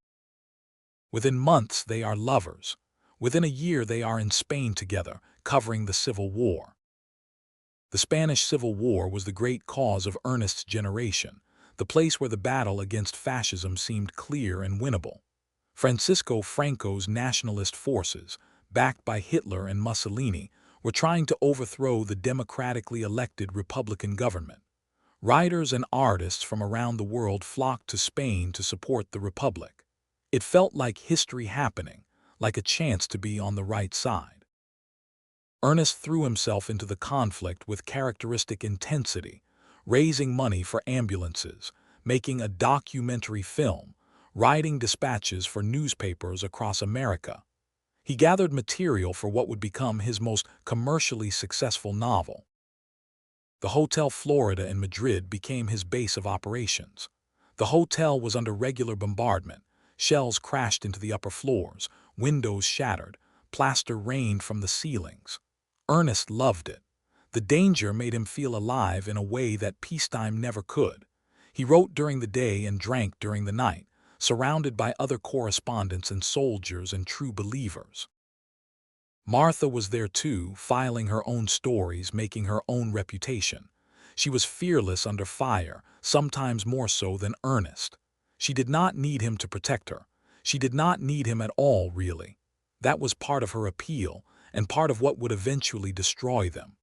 Within months they are lovers. Within a year they are in Spain together, covering the Civil War. The Spanish Civil War was the great cause of Ernest's generation, the place where the battle against fascism seemed clear and winnable. Francisco Franco's nationalist forces, backed by Hitler and Mussolini, were trying to overthrow the democratically elected Republican government. Writers and artists from around the world flocked to Spain to support the Republic. It felt like history happening, like a chance to be on the right side. Ernest threw himself into the conflict with characteristic intensity, raising money for ambulances, making a documentary film, writing dispatches for newspapers across America. He gathered material for what would become his most commercially successful novel. The Hotel Florida in Madrid became his base of operations. The hotel was under regular bombardment. Shells crashed into the upper floors, windows shattered, plaster rained from the ceilings. Ernest loved it. The danger made him feel alive in a way that peacetime never could. He wrote during the day and drank during the night, surrounded by other correspondents and soldiers and true believers. Martha was there too, filing her own stories, making her own reputation. She was fearless under fire, sometimes more so than Ernest. She did not need him to protect her. She did not need him at all, really. That was part of her appeal, and part of what would eventually destroy them.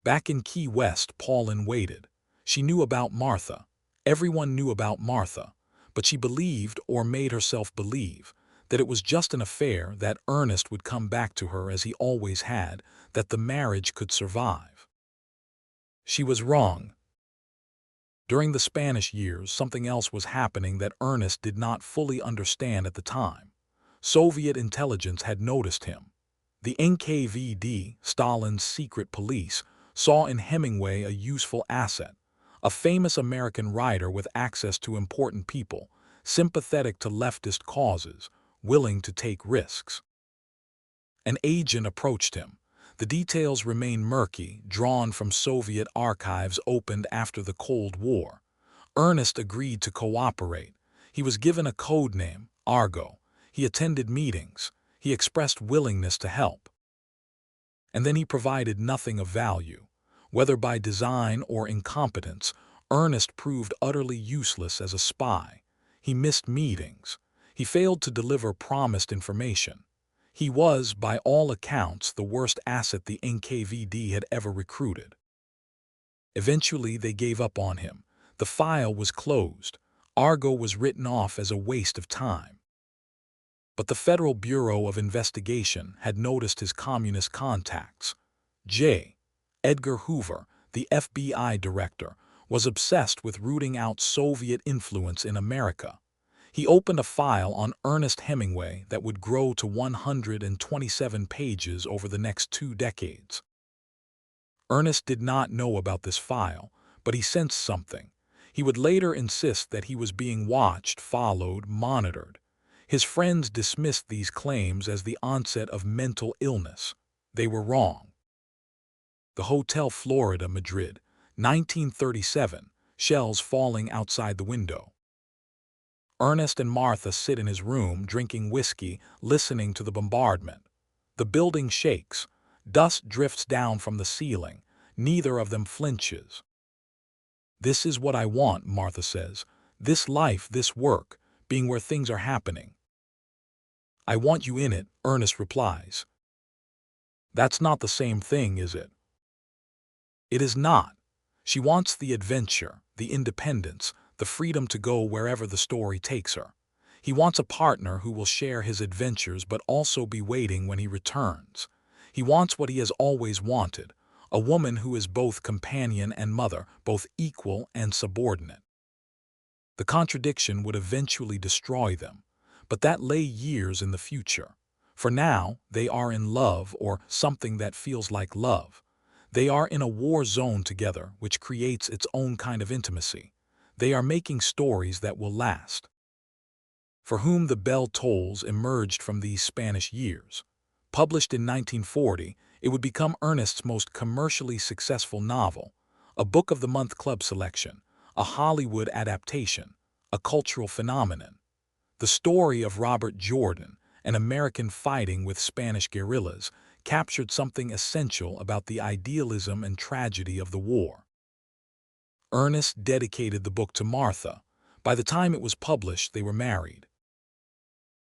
Back in Key West, Pauline waited. She knew about Martha. Everyone knew about Martha, but she believed, or made herself believe, that it was just an affair, that Ernest would come back to her as he always had, that the marriage could survive. She was wrong. During the Spanish years, something else was happening that Ernest did not fully understand at the time. Soviet intelligence had noticed him. The NKVD, Stalin's secret police, saw in Hemingway a useful asset, a famous American writer with access to important people, sympathetic to leftist causes, willing to take risks. An agent approached him. The details remain murky, drawn from Soviet archives opened after the Cold War. Ernest agreed to cooperate. He was given a code name, Argo. He attended meetings. He expressed willingness to help. And then he provided nothing of value. Whether by design or incompetence, Ernest proved utterly useless as a spy. He missed meetings. He failed to deliver promised information. He was, by all accounts, the worst asset the NKVD had ever recruited. Eventually, they gave up on him. The file was closed. Argo was written off as a waste of time. But the Federal Bureau of Investigation had noticed his communist contacts. J. Edgar Hoover, the FBI director, was obsessed with rooting out Soviet influence in America. He opened a file on Ernest Hemingway that would grow to 127 pages over the next 2 decades. Ernest did not know about this file, but he sensed something. He would later insist that he was being watched, followed, monitored. His friends dismissed these claims as the onset of mental illness. They were wrong. The Hotel Florida, Madrid, 1937, shells falling outside the window. Ernest and Martha sit in his room, drinking whiskey, listening to the bombardment. The building shakes. Dust drifts down from the ceiling. Neither of them flinches. "This is what I want," Martha says. "This life, this work, being where things are happening." "I want you in it," Ernest replies. "That's not the same thing, is it?" It is not. She wants the adventure, the independence, the freedom to go wherever the story takes her. He wants a partner who will share his adventures but also be waiting when he returns. He wants what he has always wanted, a woman who is both companion and mother, both equal and subordinate. The contradiction would eventually destroy them, but that lay years in the future. For now, they are in love, or something that feels like love. They are in a war zone together, which creates its own kind of intimacy. They are making stories that will last. For Whom the Bell Tolls emerged from these Spanish years. Published in 1940, it would become Ernest's most commercially successful novel, a Book of the Month Club selection, a Hollywood adaptation, a cultural phenomenon. The story of Robert Jordan, an American fighting with Spanish guerrillas, captured something essential about the idealism and tragedy of the war. Ernest dedicated the book to Martha. By the time it was published, they were married.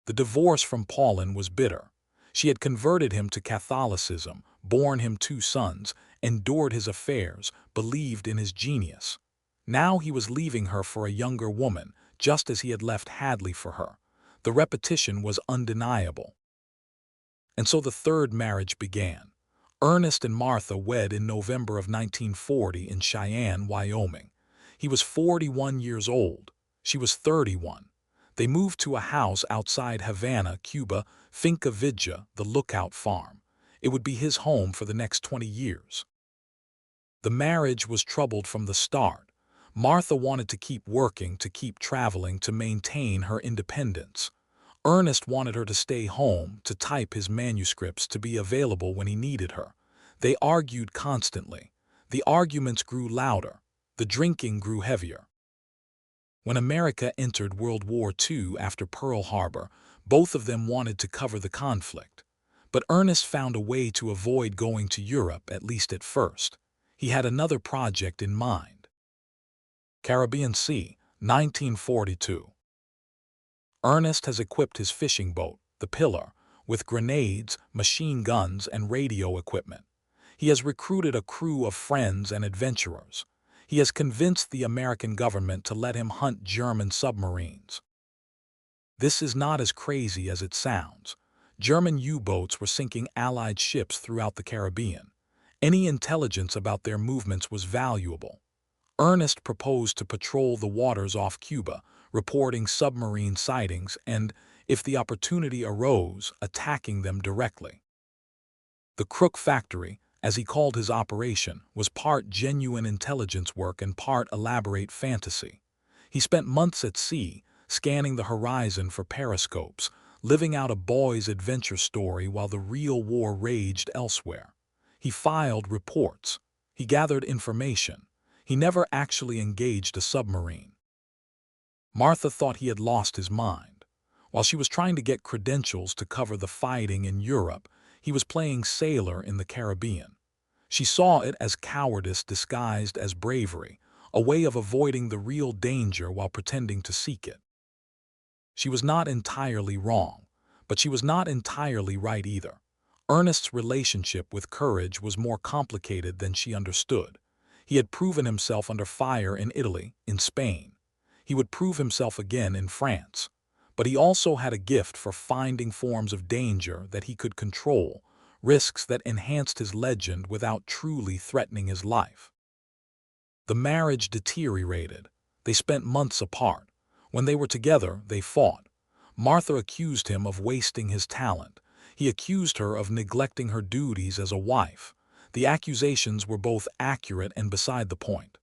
The divorce from Pauline was bitter. She had converted him to Catholicism, borne him 2 sons, endured his affairs, believed in his genius. Now he was leaving her for a younger woman, just as he had left Hadley for her. The repetition was undeniable. And so the third marriage began. Ernest and Martha wed in November of 1940 in Cheyenne, Wyoming. He was 41 years old. She was 31. They moved to a house outside Havana, Cuba, Finca Vidja, the Lookout Farm. It would be his home for the next 20 years. The marriage was troubled from the start. Martha wanted to keep working, to keep traveling, to maintain her independence. Ernest wanted her to stay home, to type his manuscripts, to be available when he needed her. They argued constantly. The arguments grew louder. The drinking grew heavier. When America entered World War II after Pearl Harbor, both of them wanted to cover the conflict. But Ernest found a way to avoid going to Europe, at least at first. He had another project in mind. Caribbean Sea, 1942. Ernest has equipped his fishing boat, the Pillar, with grenades, machine guns, and radio equipment. He has recruited a crew of friends and adventurers. He has convinced the American government to let him hunt German submarines. This is not as crazy as it sounds. German U-boats were sinking Allied ships throughout the Caribbean. Any intelligence about their movements was valuable. Ernest proposed to patrol the waters off Cuba, reporting submarine sightings and, if the opportunity arose, attacking them directly. The Crook Factory, as he called his operation, was part genuine intelligence work and part elaborate fantasy. He spent months at sea, scanning the horizon for periscopes, living out a boy's adventure story while the real war raged elsewhere. He filed reports. He gathered information. He never actually engaged a submarine. Martha thought he had lost his mind. While she was trying to get credentials to cover the fighting in Europe, he was playing sailor in the Caribbean. She saw it as cowardice disguised as bravery, a way of avoiding the real danger while pretending to seek it. She was not entirely wrong, but she was not entirely right either. Ernest's relationship with courage was more complicated than she understood. He had proven himself under fire in Italy, in Spain. He would prove himself again in France. But he also had a gift for finding forms of danger that he could control, risks that enhanced his legend without truly threatening his life. The marriage deteriorated. They spent months apart. When they were together, they fought. Martha accused him of wasting his talent. He accused her of neglecting her duties as a wife. The accusations were both accurate and beside the point.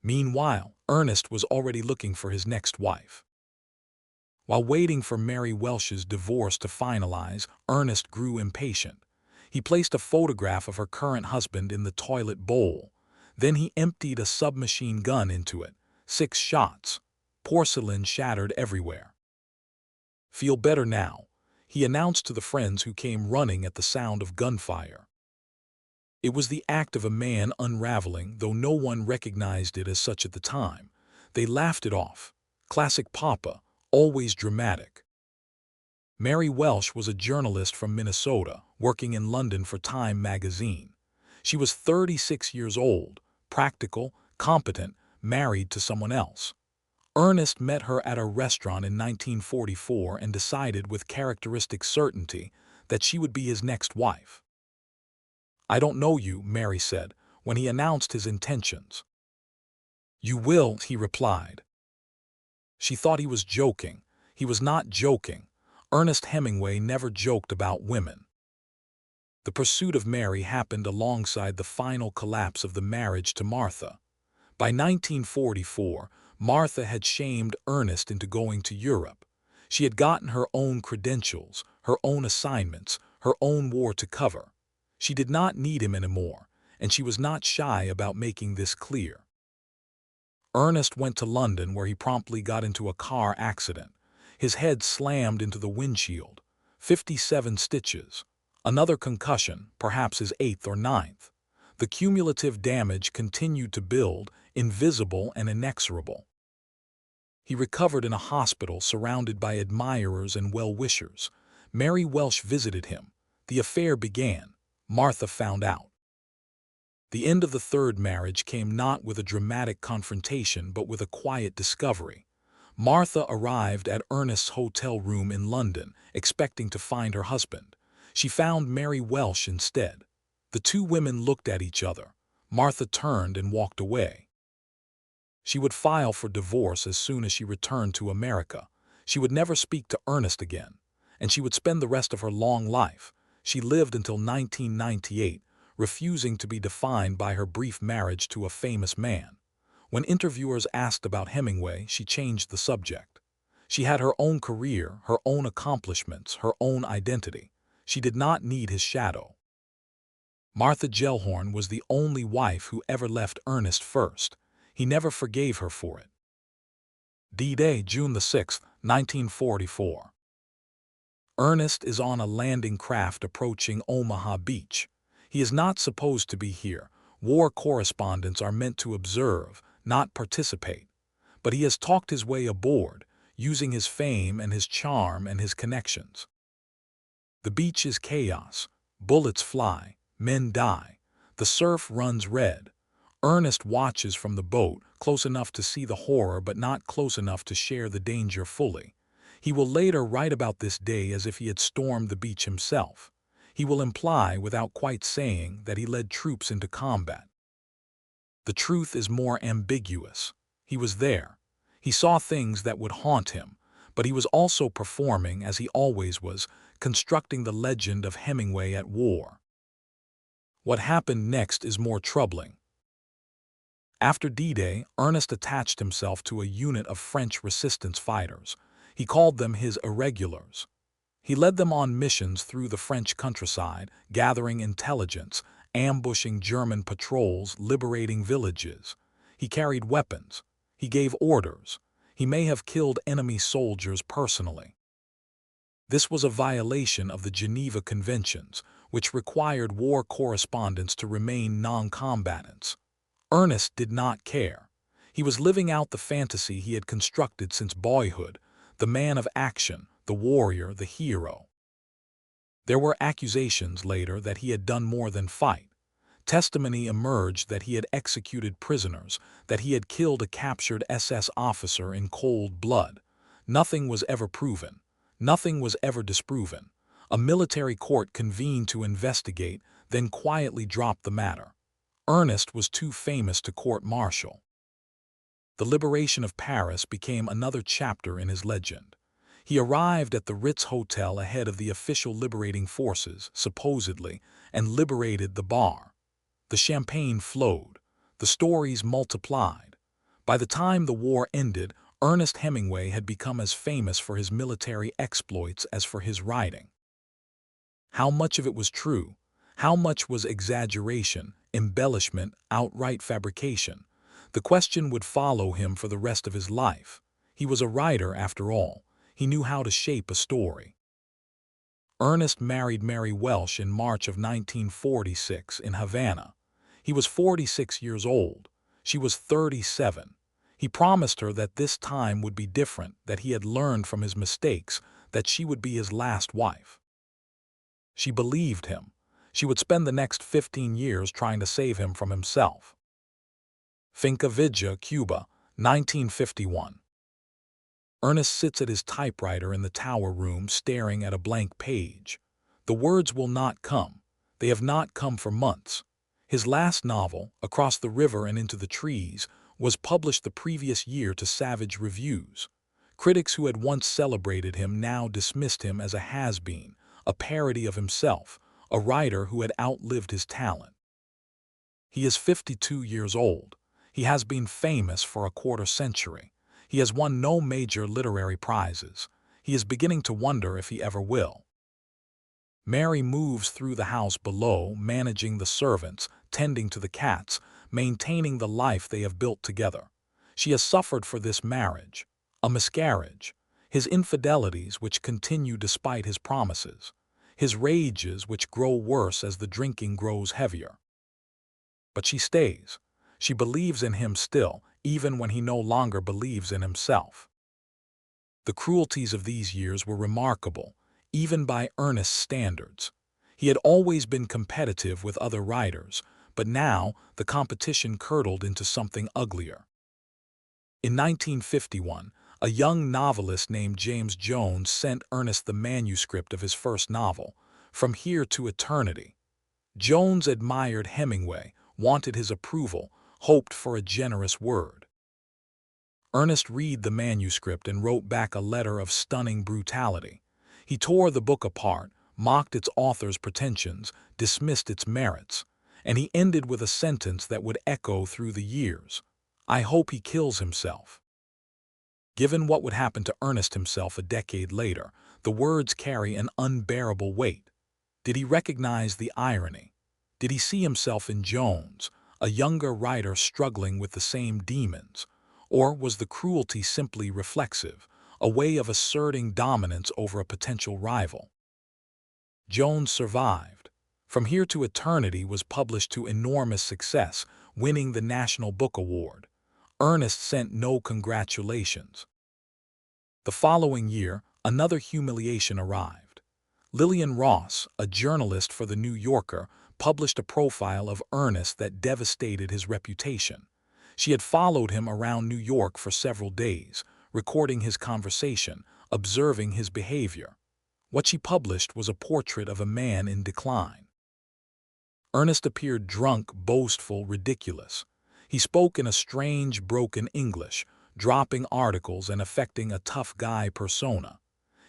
Meanwhile, Ernest was already looking for his next wife. While waiting for Mary Welsh's divorce to finalize, Ernest grew impatient. He placed a photograph of her current husband in the toilet bowl. Then he emptied a submachine gun into it. 6 shots. Porcelain shattered everywhere. "Feel better now," he announced to the friends who came running at the sound of gunfire. It was the act of a man unraveling, though no one recognized it as such at the time. They laughed it off. Classic Papa, always dramatic. Mary Welsh was a journalist from Minnesota, working in London for Time magazine. She was 36 years old, practical, competent, married to someone else. Ernest met her at a restaurant in 1944 and decided with characteristic certainty that she would be his next wife. "I don't know you," Mary said, when he announced his intentions. "You will," he replied. She thought he was joking. He was not joking. Ernest Hemingway never joked about women. The pursuit of Mary happened alongside the final collapse of the marriage to Martha. By 1944, Martha had shamed Ernest into going to Europe. She had gotten her own credentials, her own assignments, her own war to cover. She did not need him anymore, and she was not shy about making this clear. Ernest went to London, where he promptly got into a car accident. His head slammed into the windshield. 57 stitches. Another concussion, perhaps his 8th or 9th. The cumulative damage continued to build, invisible and inexorable. He recovered in a hospital surrounded by admirers and well-wishers. Mary Welsh visited him. The affair began. Martha found out. The end of the third marriage came not with a dramatic confrontation but with a quiet discovery. Martha arrived at Ernest's hotel room in London, expecting to find her husband. She found Mary Welsh instead. The two women looked at each other. Martha turned and walked away. She would file for divorce as soon as she returned to America. She would never speak to Ernest again, and she would spend the rest of her long life. She lived until 1998, refusing to be defined by her brief marriage to a famous man. When interviewers asked about Hemingway, she changed the subject. She had her own career, her own accomplishments, her own identity. She did not need his shadow. Martha Gellhorn was the only wife who ever left Ernest first. He never forgave her for it. D-Day, June 6, 1944. Ernest is on a landing craft approaching Omaha Beach. He is not supposed to be here. War correspondents are meant to observe, not participate. But he has talked his way aboard, using his fame and his charm and his connections. The beach is chaos. Bullets fly. Men die. The surf runs red. Ernest watches from the boat, close enough to see the horror but not close enough to share the danger fully. He will later write about this day as if he had stormed the beach himself. He will imply, without quite saying, that he led troops into combat. The truth is more ambiguous. He was there. He saw things that would haunt him, but he was also performing, as he always was, constructing the legend of Hemingway at war. What happened next is more troubling. After D-Day, Ernest attached himself to a unit of French resistance fighters. He called them his irregulars. He led them on missions through the French countryside, gathering intelligence, ambushing German patrols, liberating villages. He carried weapons. He gave orders. He may have killed enemy soldiers personally. This was a violation of the Geneva Conventions, which required war correspondents to remain non-combatants. Ernest did not care. He was living out the fantasy he had constructed since boyhood, the man of action, the warrior, the hero. There were accusations later that he had done more than fight. Testimony emerged that he had executed prisoners, that he had killed a captured SS officer in cold blood. Nothing was ever proven. Nothing was ever disproven. A military court convened to investigate, then quietly dropped the matter. Ernest was too famous to court-martial. The liberation of Paris became another chapter in his legend. He arrived at the Ritz Hotel ahead of the official liberating forces, supposedly, and liberated the bar. The champagne flowed. The stories multiplied. By the time the war ended, Ernest Hemingway had become as famous for his military exploits as for his writing. How much of it was true? How much was exaggeration, embellishment, outright fabrication? The question would follow him for the rest of his life. He was a writer, after all. He knew how to shape a story. Ernest married Mary Welsh in March of 1946 in Havana. He was 46 years old. She was 37. He promised her that this time would be different, that he had learned from his mistakes, that she would be his last wife. She believed him. She would spend the next 15 years trying to save him from himself. Finca Vidja, Cuba, 1951. Ernest sits at his typewriter in the tower room staring at a blank page. The words will not come. They have not come for months. His last novel, Across the River and Into the Trees, was published the previous year to savage reviews. Critics who had once celebrated him now dismissed him as a has-been, a parody of himself, a writer who had outlived his talent. He is 52 years old. He has been famous for a quarter century. He has won no major literary prizes. He is beginning to wonder if he ever will. Mary moves through the house below, managing the servants, tending to the cats, maintaining the life they have built together. She has suffered for this marriage, a miscarriage, his infidelities which continue despite his promises, his rages which grow worse as the drinking grows heavier. But she stays. She believes in him still, even when he no longer believes in himself. The cruelties of these years were remarkable, even by Ernest's standards. He had always been competitive with other writers, but now the competition curdled into something uglier. In 1951, a young novelist named James Jones sent Ernest the manuscript of his first novel, From Here to Eternity. Jones admired Hemingway, wanted his approval, hoped for a generous word. Ernest read the manuscript and wrote back a letter of stunning brutality. He tore the book apart, mocked its author's pretensions, dismissed its merits, and he ended with a sentence that would echo through the years. I hope he kills himself. Given what would happen to Ernest himself a decade later, the words carry an unbearable weight. Did he recognize the irony? Did he see himself in Jones, a younger writer struggling with the same demons? Or was the cruelty simply reflexive, a way of asserting dominance over a potential rival? Jones survived. From Here to Eternity was published to enormous success, winning the National Book Award. Ernest sent no congratulations. The following year, another humiliation arrived. Lillian Ross, a journalist for The New Yorker, published a profile of Ernest that devastated his reputation. She had followed him around New York for several days, recording his conversation, observing his behavior. What she published was a portrait of a man in decline. Ernest appeared drunk, boastful, ridiculous. He spoke in a strange, broken English, dropping articles and affecting a tough guy persona.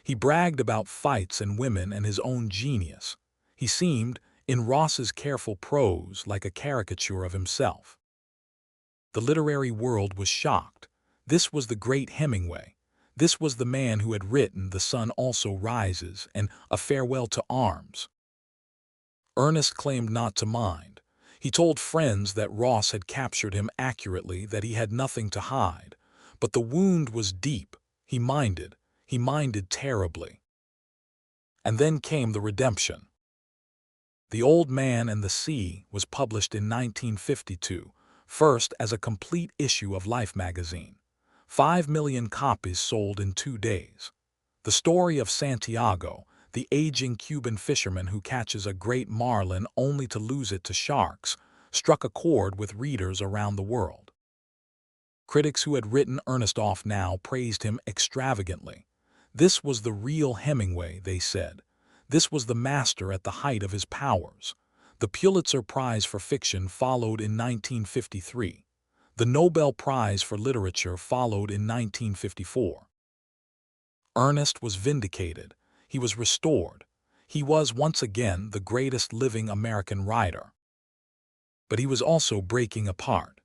He bragged about fights and women and his own genius. He seemed, in Ross's careful prose, like a caricature of himself. The literary world was shocked. This was the great Hemingway. This was the man who had written The Sun Also Rises and A Farewell to Arms. Ernest claimed not to mind. He told friends that Ross had captured him accurately, that he had nothing to hide. But the wound was deep. He minded terribly. And then came the redemption. The Old Man and the Sea was published in 1952, first as a complete issue of Life magazine. 5 million copies sold in 2 days. The story of Santiago, the aging Cuban fisherman who catches a great marlin only to lose it to sharks, struck a chord with readers around the world. Critics who had written Ernest off now praised him extravagantly. This was the real Hemingway, they said. This was the master at the height of his powers. The Pulitzer Prize for Fiction followed in 1953. The Nobel Prize for Literature followed in 1954. Ernest was vindicated. He was restored. He was once again the greatest living American writer. But he was also breaking apart.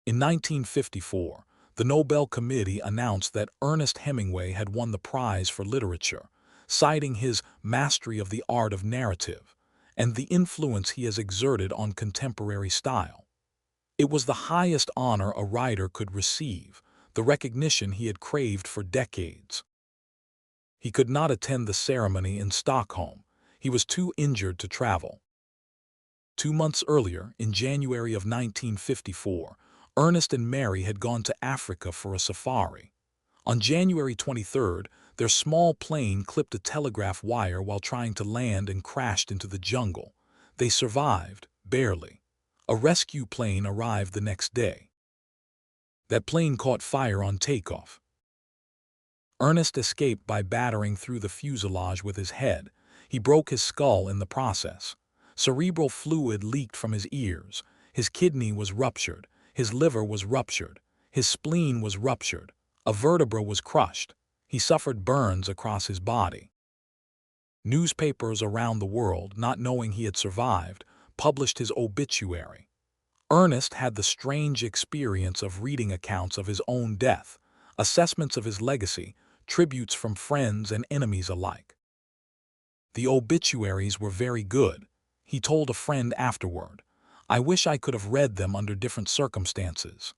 In 1954, the Nobel Committee announced that Ernest Hemingway had won the prize for literature, citing his mastery of the art of narrative and the influence he has exerted on contemporary style. It was the highest honor a writer could receive, the recognition he had craved for decades. He could not attend the ceremony in Stockholm. He was too injured to travel. 2 months earlier, in January of 1954, Ernest and Mary had gone to Africa for a safari. On January 23rd, their small plane clipped a telegraph wire while trying to land and crashed into the jungle. They survived, barely. A rescue plane arrived the next day. That plane caught fire on takeoff. Ernest escaped by battering through the fuselage with his head. He broke his skull in the process. Cerebral fluid leaked from his ears. His kidney was ruptured. His liver was ruptured. His spleen was ruptured. A vertebra was crushed. He suffered burns across his body. Newspapers around the world, not knowing he had survived, published his obituary. Ernest had the strange experience of reading accounts of his own death, assessments of his legacy, tributes from friends and enemies alike. The obituaries were very good. He told a friend afterward, "I wish I could have read them under different circumstances."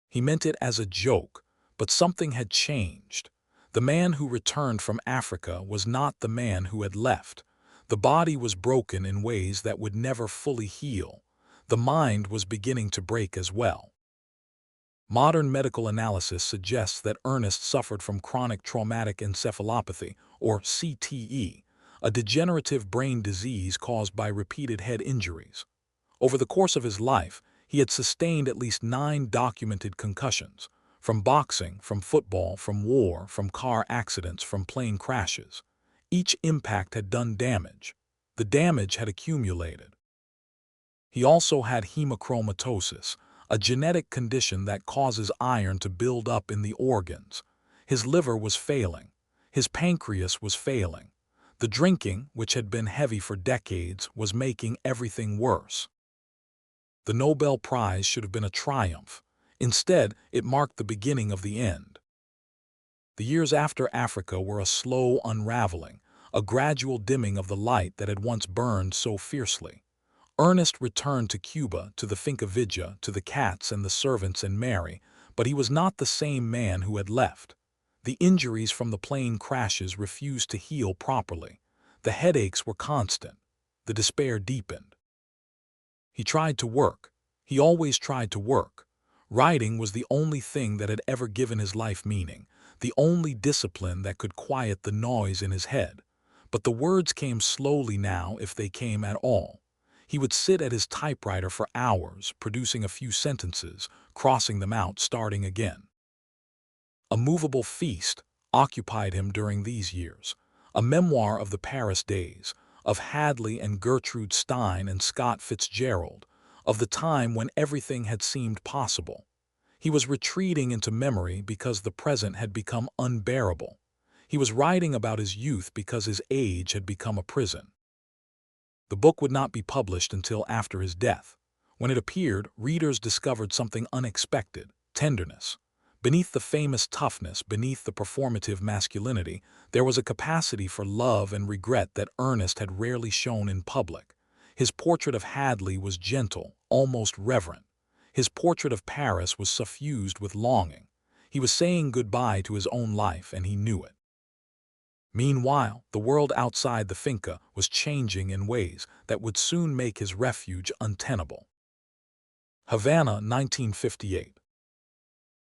He meant it as a joke, but something had changed. The man who returned from Africa was not the man who had left. The body was broken in ways that would never fully heal. The mind was beginning to break as well. Modern medical analysis suggests that Ernest suffered from chronic traumatic encephalopathy, or CTE, a degenerative brain disease caused by repeated head injuries. Over the course of his life, he had sustained at least 9 documented concussions, from boxing, from football, from war, from car accidents, from plane crashes. Each impact had done damage. The damage had accumulated. He also had hemochromatosis, a genetic condition that causes iron to build up in the organs. His liver was failing. His pancreas was failing. The drinking, which had been heavy for decades, was making everything worse. The Nobel Prize should have been a triumph. Instead, it marked the beginning of the end. The years after Africa were a slow unraveling, a gradual dimming of the light that had once burned so fiercely. Ernest returned to Cuba, to the Finca Villa, to the cats and the servants and Mary, but he was not the same man who had left. The injuries from the plane crashes refused to heal properly. The headaches were constant. The despair deepened. He tried to work. He always tried to work. Writing was the only thing that had ever given his life meaning, the only discipline that could quiet the noise in his head. But the words came slowly now, if they came at all. He would sit at his typewriter for hours, producing a few sentences, crossing them out, starting again. A movable feast occupied him during these years, a memoir of the Paris days, of Hadley and Gertrude Stein and Scott Fitzgerald, of the time when everything had seemed possible. He was retreating into memory because the present had become unbearable. He was writing about his youth because his age had become a prison. The book would not be published until after his death. When it appeared, readers discovered something unexpected: tenderness. Beneath the famous toughness, beneath the performative masculinity, there was a capacity for love and regret that Ernest had rarely shown in public. His portrait of Hadley was gentle, almost reverent. His portrait of Paris was suffused with longing. He was saying goodbye to his own life, and he knew it. Meanwhile, the world outside the finca was changing in ways that would soon make his refuge untenable. Havana, 1958.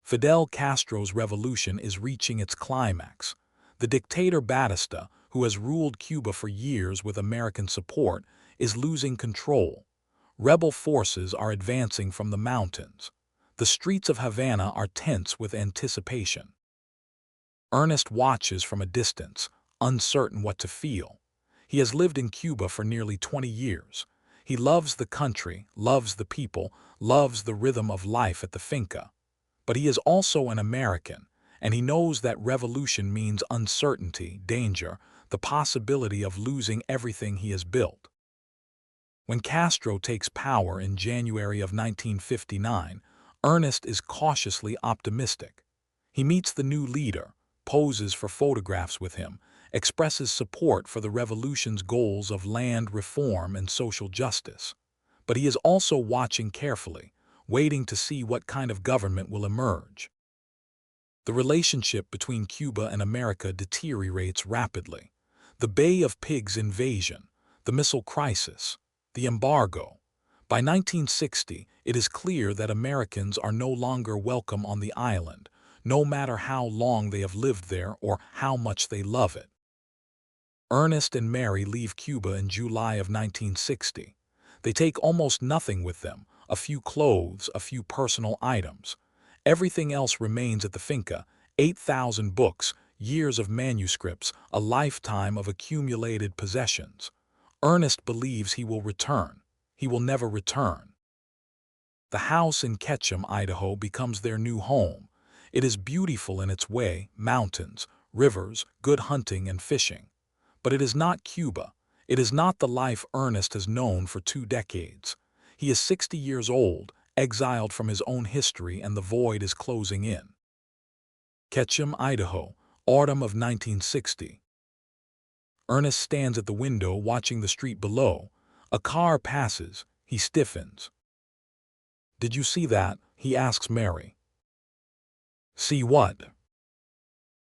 Fidel Castro's revolution is reaching its climax. The dictator Batista, who has ruled Cuba for years with American support, is losing control. Rebel forces are advancing from the mountains. The streets of Havana are tense with anticipation. Ernest watches from a distance, uncertain what to feel. He has lived in Cuba for nearly 20 years. He loves the country, loves the people, loves the rhythm of life at the finca. But he is also an American, and he knows that revolution means uncertainty, danger, the possibility of losing everything he has built. When Castro takes power in January of 1959, Ernest is cautiously optimistic. He meets the new leader, poses for photographs with him, expresses support for the revolution's goals of land reform and social justice. But he is also watching carefully, waiting to see what kind of government will emerge. The relationship between Cuba and America deteriorates rapidly. The Bay of Pigs invasion, the missile crisis, the embargo. By 1960, it is clear that Americans are no longer welcome on the island, no matter how long they have lived there or how much they love it. Ernest and Mary leave Cuba in July of 1960. They take almost nothing with them, a few clothes, a few personal items. Everything else remains at the finca, 8,000 books, years of manuscripts, a lifetime of accumulated possessions. Ernest believes he will return. He will never return. The house in Ketchum, Idaho becomes their new home. It is beautiful in its way, mountains, rivers, good hunting and fishing. But it is not Cuba. It is not the life Ernest has known for 2 decades. He is 60 years old, exiled from his own history, and the void is closing in. Ketchum, Idaho, autumn of 1960. Ernest stands at the window watching the street below. A car passes. He stiffens. "Did you see that?" he asks Mary. "See what?"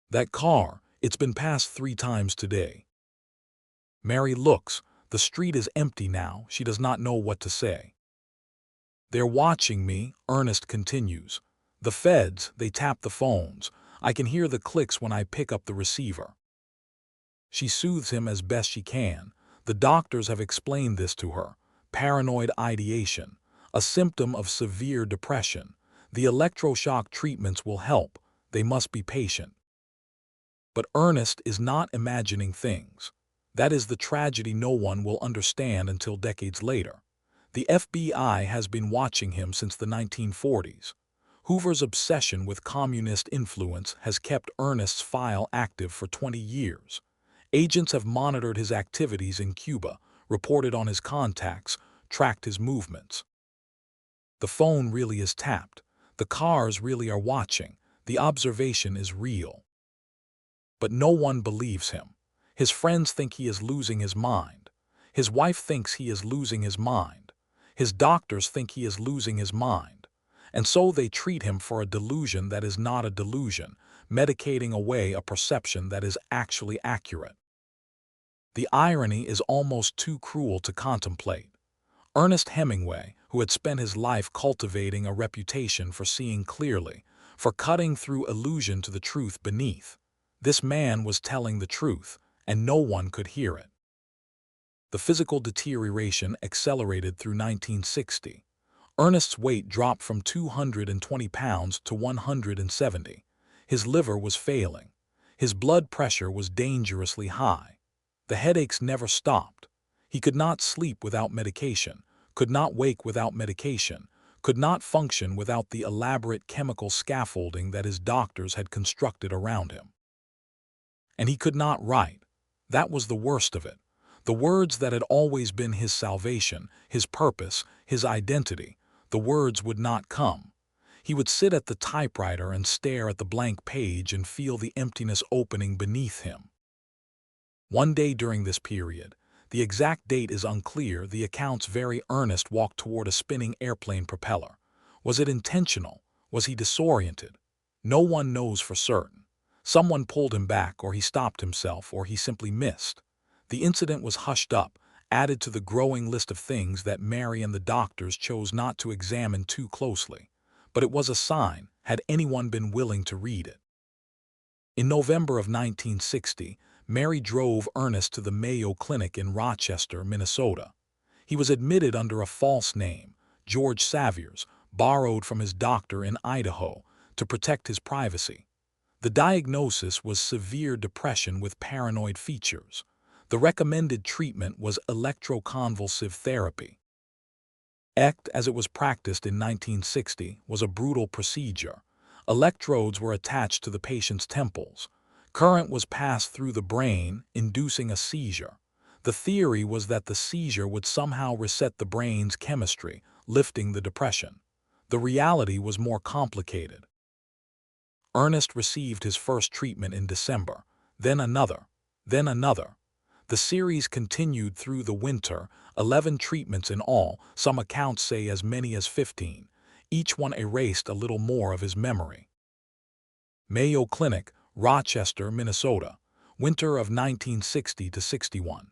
"That car. It's been passed 3 times today." Mary looks. The street is empty now. She does not know what to say. "They're watching me," Ernest continues. "The feds, they tap the phones. I can hear the clicks when I pick up the receiver." She soothes him as best she can. The doctors have explained this to her. Paranoid ideation, a symptom of severe depression. The electroshock treatments will help. They must be patient. But Ernest is not imagining things. That is the tragedy no one will understand until decades later. The FBI has been watching him since the 1940s. Hoover's obsession with communist influence has kept Ernest's file active for 20 years. Agents have monitored his activities in Cuba, reported on his contacts, tracked his movements. The phone really is tapped. The cars really are watching. The observation is real. But no one believes him. His friends think he is losing his mind. His wife thinks he is losing his mind. His doctors think he is losing his mind. And so they treat him for a delusion that is not a delusion, medicating away a perception that is actually accurate. The irony is almost too cruel to contemplate. Ernest Hemingway, who had spent his life cultivating a reputation for seeing clearly, for cutting through illusion to the truth beneath, this man was telling the truth, and no one could hear it. The physical deterioration accelerated through 1960. Ernest's weight dropped from 220 pounds to 170. His liver was failing. His blood pressure was dangerously high. The headaches never stopped. He could not sleep without medication, could not wake without medication, could not function without the elaborate chemical scaffolding that his doctors had constructed around him. And he could not write. That was the worst of it. The words that had always been his salvation, his purpose, his identity, the words would not come. He would sit at the typewriter and stare at the blank page and feel the emptiness opening beneath him. One day during this period, the exact date is unclear, the accounts vary, Ernest walked toward a spinning airplane propeller. Was it intentional? Was he disoriented? No one knows for certain. Someone pulled him back, or he stopped himself, or he simply missed. The incident was hushed up, added to the growing list of things that Mary and the doctors chose not to examine too closely. But it was a sign, had anyone been willing to read it. In November of 1960, Mary drove Ernest to the Mayo Clinic in Rochester, Minnesota. He was admitted under a false name, George Saviers, borrowed from his doctor in Idaho, to protect his privacy. The diagnosis was severe depression with paranoid features. The recommended treatment was electroconvulsive therapy. ECT, as it was practiced in 1960, was a brutal procedure. Electrodes were attached to the patient's temples. Current was passed through the brain, inducing a seizure. The theory was that the seizure would somehow reset the brain's chemistry, lifting the depression. The reality was more complicated. Ernest received his first treatment in December, then another, then another. The series continued through the winter, 11 treatments in all, some accounts say as many as 15. Each one erased a little more of his memory. Mayo Clinic, Rochester, Minnesota, winter of 1960 to 61.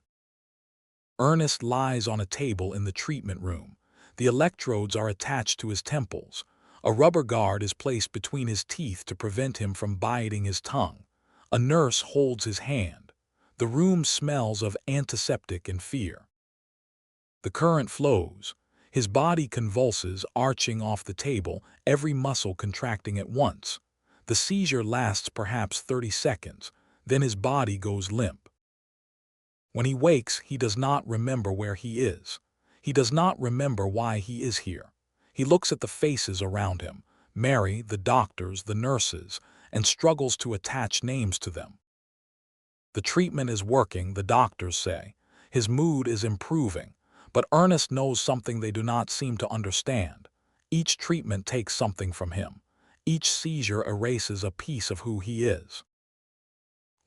Ernest lies on a table in the treatment room. The electrodes are attached to his temples. A rubber guard is placed between his teeth to prevent him from biting his tongue. A nurse holds his hand. The room smells of antiseptic and fear. The current flows. His body convulses, arching off the table, every muscle contracting at once. The seizure lasts perhaps 30 seconds, then his body goes limp. When he wakes, he does not remember where he is. He does not remember why he is here. He looks at the faces around him, Mary, the doctors, the nurses, and struggles to attach names to them. The treatment is working, the doctors say. His mood is improving, but Ernest knows something they do not seem to understand. Each treatment takes something from him. Each seizure erases a piece of who he is.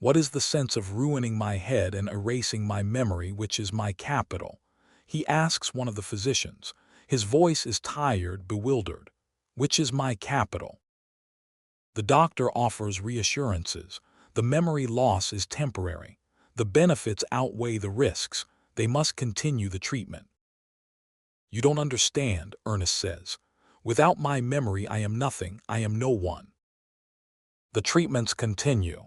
What is the sense of ruining my head and erasing my memory, which is my capital? He asks one of the physicians. His voice is tired, bewildered. Which is my capital? The doctor offers reassurances. The memory loss is temporary. The benefits outweigh the risks. They must continue the treatment. You don't understand, Ernest says. Without my memory, I am nothing. I am no one. The treatments continue.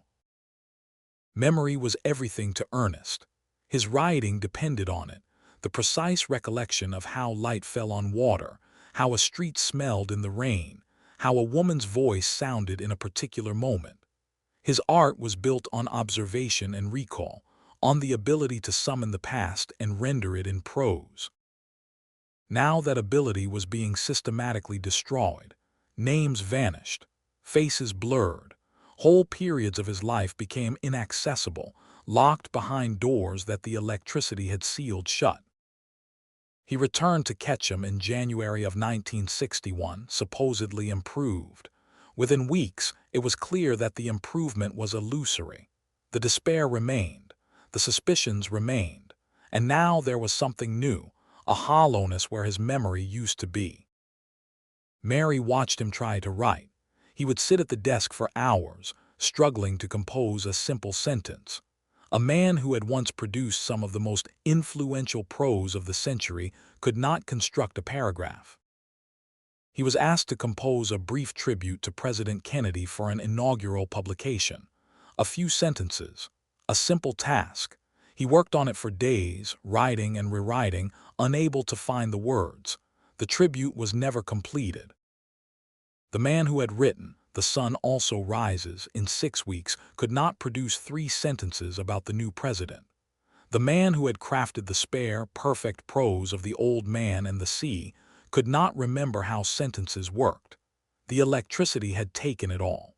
Memory was everything to Ernest. His writing depended on it. The precise recollection of how light fell on water, how a street smelled in the rain, how a woman's voice sounded in a particular moment. His art was built on observation and recall, on the ability to summon the past and render it in prose. Now that ability was being systematically destroyed. Names vanished, faces blurred. Whole periods of his life became inaccessible, locked behind doors that the electricity had sealed shut. He returned to Ketchum in January of 1961, supposedly improved. Within weeks, it was clear that the improvement was illusory. The despair remained, the suspicions remained, and now there was something new, a hollowness where his memory used to be. Mary watched him try to write. He would sit at the desk for hours, struggling to compose a simple sentence. A man who had once produced some of the most influential prose of the century could not construct a paragraph. He was asked to compose a brief tribute to President Kennedy for an inaugural publication. A few sentences, a simple task. He worked on it for days, writing and rewriting, unable to find the words. The tribute was never completed. The man who had written, "The sun also rises," in 6 weeks could not produce 3 sentences about the new president. The man who had crafted the spare, perfect prose of The Old Man and the Sea could not remember how sentences worked. The electricity had taken it all.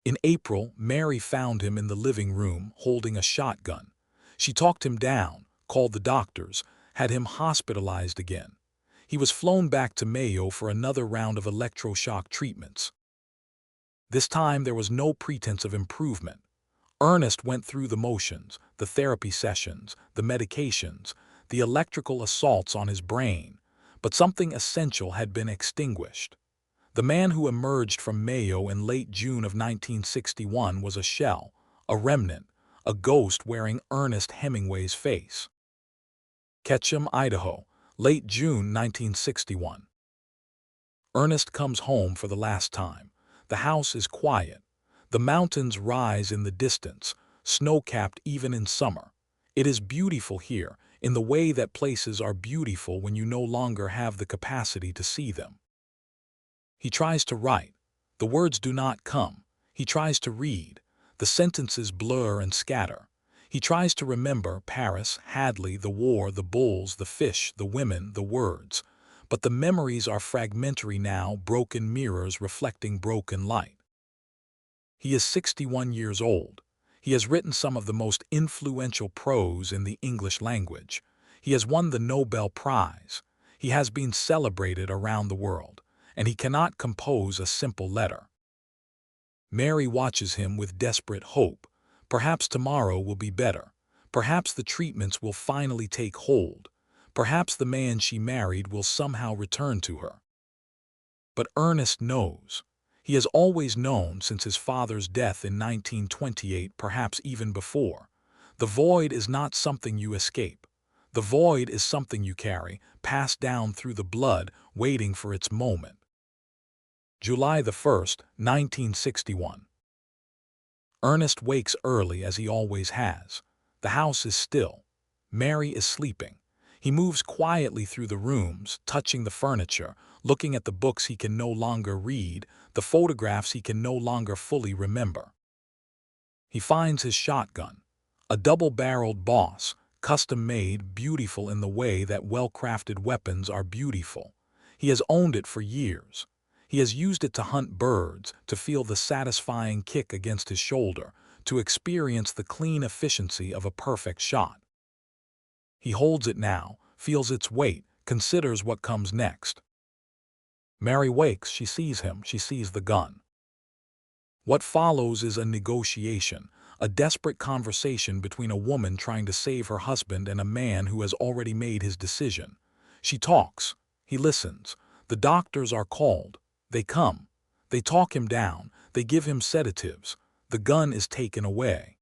In April, Mary found him in the living room holding a shotgun. She talked him down, called the doctors, had him hospitalized again. He was flown back to Mayo for another round of electroshock treatments. This time there was no pretense of improvement. Ernest went through the motions, the therapy sessions, the medications, the electrical assaults on his brain, but something essential had been extinguished. The man who emerged from Mayo in late June of 1961 was a shell, a remnant, a ghost wearing Ernest Hemingway's face. Ketchum, Idaho, late June 1961. Ernest comes home for the last time. The house is quiet. The mountains rise in the distance, snow-capped even in summer. It is beautiful here, in the way that places are beautiful when you no longer have the capacity to see them. He tries to write. The words do not come. He tries to read. The sentences blur and scatter. He tries to remember Paris, Hadley, the war, the bulls, the fish, the women, the words. But the memories are fragmentary now, broken mirrors reflecting broken light. He is 61 years old. He has written some of the most influential prose in the English language. He has won the Nobel Prize. He has been celebrated around the world, and he cannot compose a simple letter. Mary watches him with desperate hope. Perhaps tomorrow will be better. Perhaps the treatments will finally take hold. Perhaps the man she married will somehow return to her. But Ernest knows. He has always known since his father's death in 1928, perhaps even before. The void is not something you escape. The void is something you carry, passed down through the blood, waiting for its moment. July the 1st, 1961. Ernest wakes early as he always has. The house is still. Mary is sleeping. He moves quietly through the rooms, touching the furniture, looking at the books he can no longer read, the photographs he can no longer fully remember. He finds his shotgun, a double-barreled Boss, custom-made, beautiful in the way that well-crafted weapons are beautiful. He has owned it for years. He has used it to hunt birds, to feel the satisfying kick against his shoulder, to experience the clean efficiency of a perfect shot. He holds it now, feels its weight, considers what comes next. Mary wakes, she sees him, she sees the gun. What follows is a negotiation, a desperate conversation between a woman trying to save her husband and a man who has already made his decision. She talks. He listens. The doctors are called. They come. They talk him down. They give him sedatives. The gun is taken away.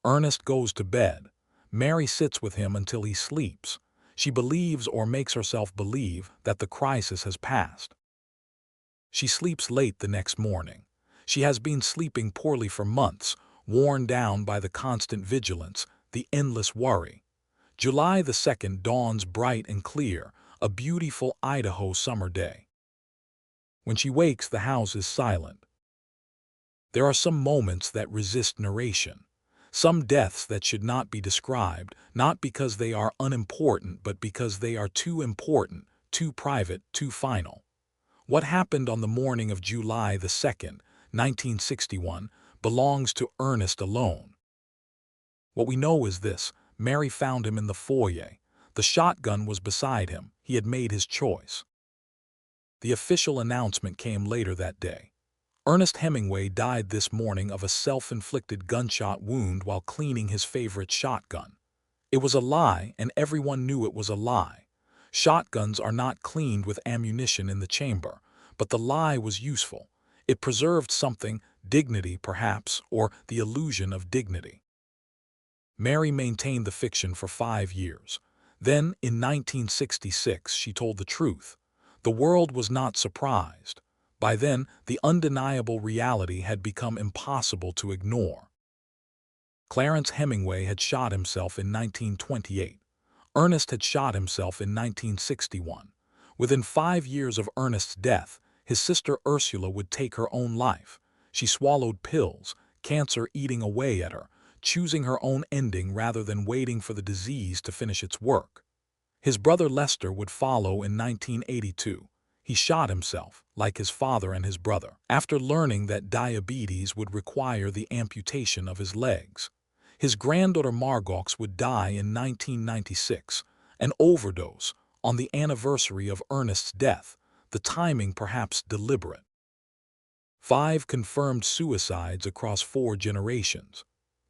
Ernest goes to bed. Mary sits with him until he sleeps. She believes or makes herself believe that the crisis has passed. She sleeps late the next morning. She has been sleeping poorly for months, worn down by the constant vigilance, the endless worry. July the 2nd dawns bright and clear, a beautiful Idaho summer day. When she wakes, the house is silent. There are some moments that resist narration, some deaths that should not be described, not because they are unimportant, but because they are too important, too private, too final. What happened on the morning of July the 2nd, 1961, belongs to Ernest alone. What we know is this: Mary found him in the foyer. The shotgun was beside him. He had made his choice. The official announcement came later that day. Ernest Hemingway died this morning of a self-inflicted gunshot wound while cleaning his favorite shotgun. It was a lie, and everyone knew it was a lie. Shotguns are not cleaned with ammunition in the chamber, but the lie was useful. It preserved something, dignity perhaps, or the illusion of dignity. Mary maintained the fiction for 5 years. Then, in 1966, she told the truth. The world was not surprised. By then, the undeniable reality had become impossible to ignore. Clarence Hemingway had shot himself in 1928. Ernest had shot himself in 1961. Within 5 years of Ernest's death, his sister Ursula would take her own life. She swallowed pills, cancer eating away at her, choosing her own ending rather than waiting for the disease to finish its work. His brother Lester would follow in 1982. He shot himself, like his father and his brother, after learning that diabetes would require the amputation of his legs. His granddaughter Margot would die in 1996, an overdose, on the anniversary of Ernest's death, the timing perhaps deliberate. 5 confirmed suicides across 4 generations.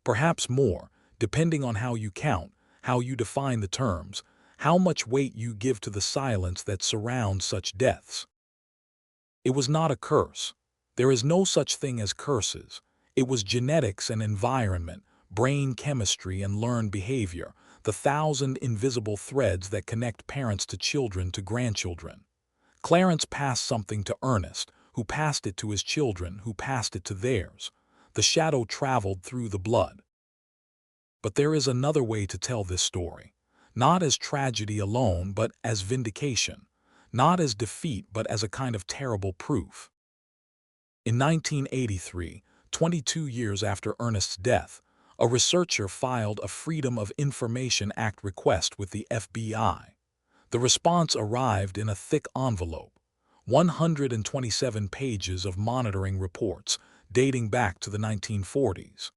Perhaps more, depending on how you count, how you define the terms, how much weight you give to the silence that surrounds such deaths. It was not a curse. There is no such thing as curses. It was genetics and environment, brain chemistry and learned behavior, the 1,000 invisible threads that connect parents to children to grandchildren. Clarence passed something to Ernest, who passed it to his children, who passed it to theirs. The shadow traveled through the blood. But there is another way to tell this story. Not as tragedy alone, but as vindication. Not as defeat, but as a kind of terrible proof. In 1983, 22 years after Ernest's death, a researcher filed a Freedom of Information Act request with the FBI. The response arrived in a thick envelope, 127 pages of monitoring reports dating back to the 1940s.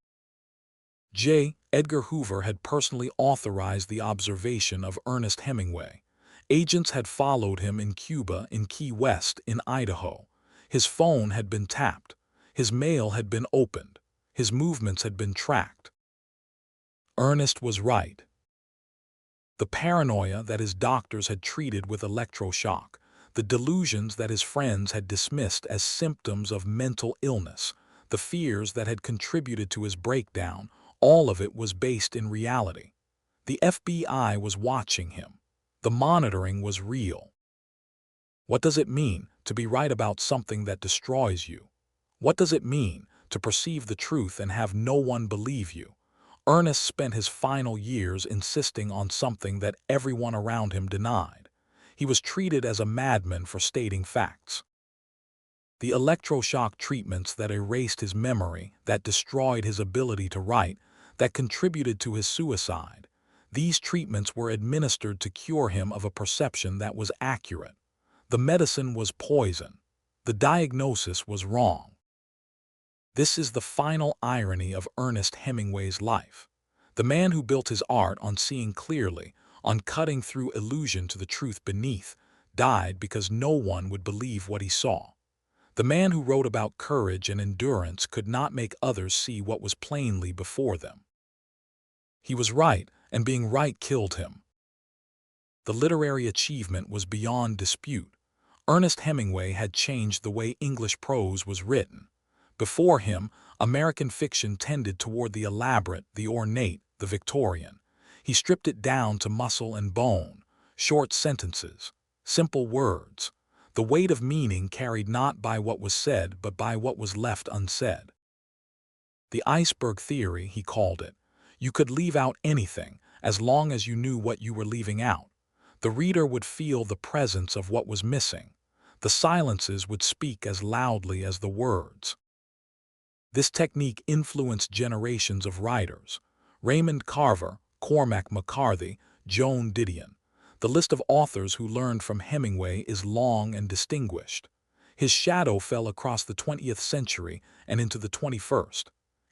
J. Edgar Hoover had personally authorized the observation of Ernest Hemingway. Agents had followed him in Cuba, in Key West, in Idaho. His phone had been tapped. His mail had been opened. His movements had been tracked. Ernest was right. The paranoia that his doctors had treated with electroshock, the delusions that his friends had dismissed as symptoms of mental illness, the fears that had contributed to his breakdown, all of it was based in reality. The FBI was watching him. The monitoring was real. What does it mean to be right about something that destroys you? What does it mean to perceive the truth and have no one believe you? Ernest spent his final years insisting on something that everyone around him denied. He was treated as a madman for stating facts. The electroshock treatments that erased his memory, that destroyed his ability to write, that contributed to his suicide, these treatments were administered to cure him of a perception that was accurate. The medicine was poison. The diagnosis was wrong. This is the final irony of Ernest Hemingway's life. The man who built his art on seeing clearly, on cutting through illusion to the truth beneath, died because no one would believe what he saw. The man who wrote about courage and endurance could not make others see what was plainly before them. He was right, and being right killed him. The literary achievement was beyond dispute. Ernest Hemingway had changed the way English prose was written. Before him, American fiction tended toward the elaborate, the ornate, the Victorian. He stripped it down to muscle and bone, short sentences, simple words. The weight of meaning carried not by what was said, but by what was left unsaid. The iceberg theory, he called it. You could leave out anything, as long as you knew what you were leaving out. The reader would feel the presence of what was missing. The silences would speak as loudly as the words. This technique influenced generations of writers: Raymond Carver, Cormac McCarthy, Joan Didion. The list of authors who learned from Hemingway is long and distinguished. His shadow fell across the 20th century and into the 21st.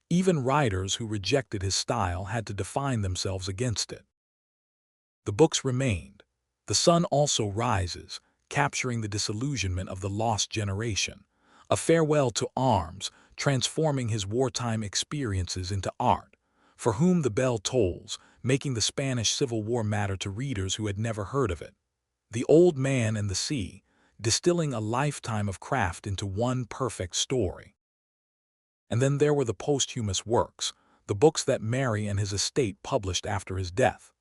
Even writers who rejected his style had to define themselves against it. The books remained. The sun also rises, capturing the disillusionment of the lost generation. A farewell to arms, transforming his wartime experiences into art. For whom the bell tolls, making the Spanish Civil War matter to readers who had never heard of it. The Old Man and the Sea, distilling a lifetime of craft into one perfect story. And then there were the posthumous works, the books that Mary and his estate published after his death.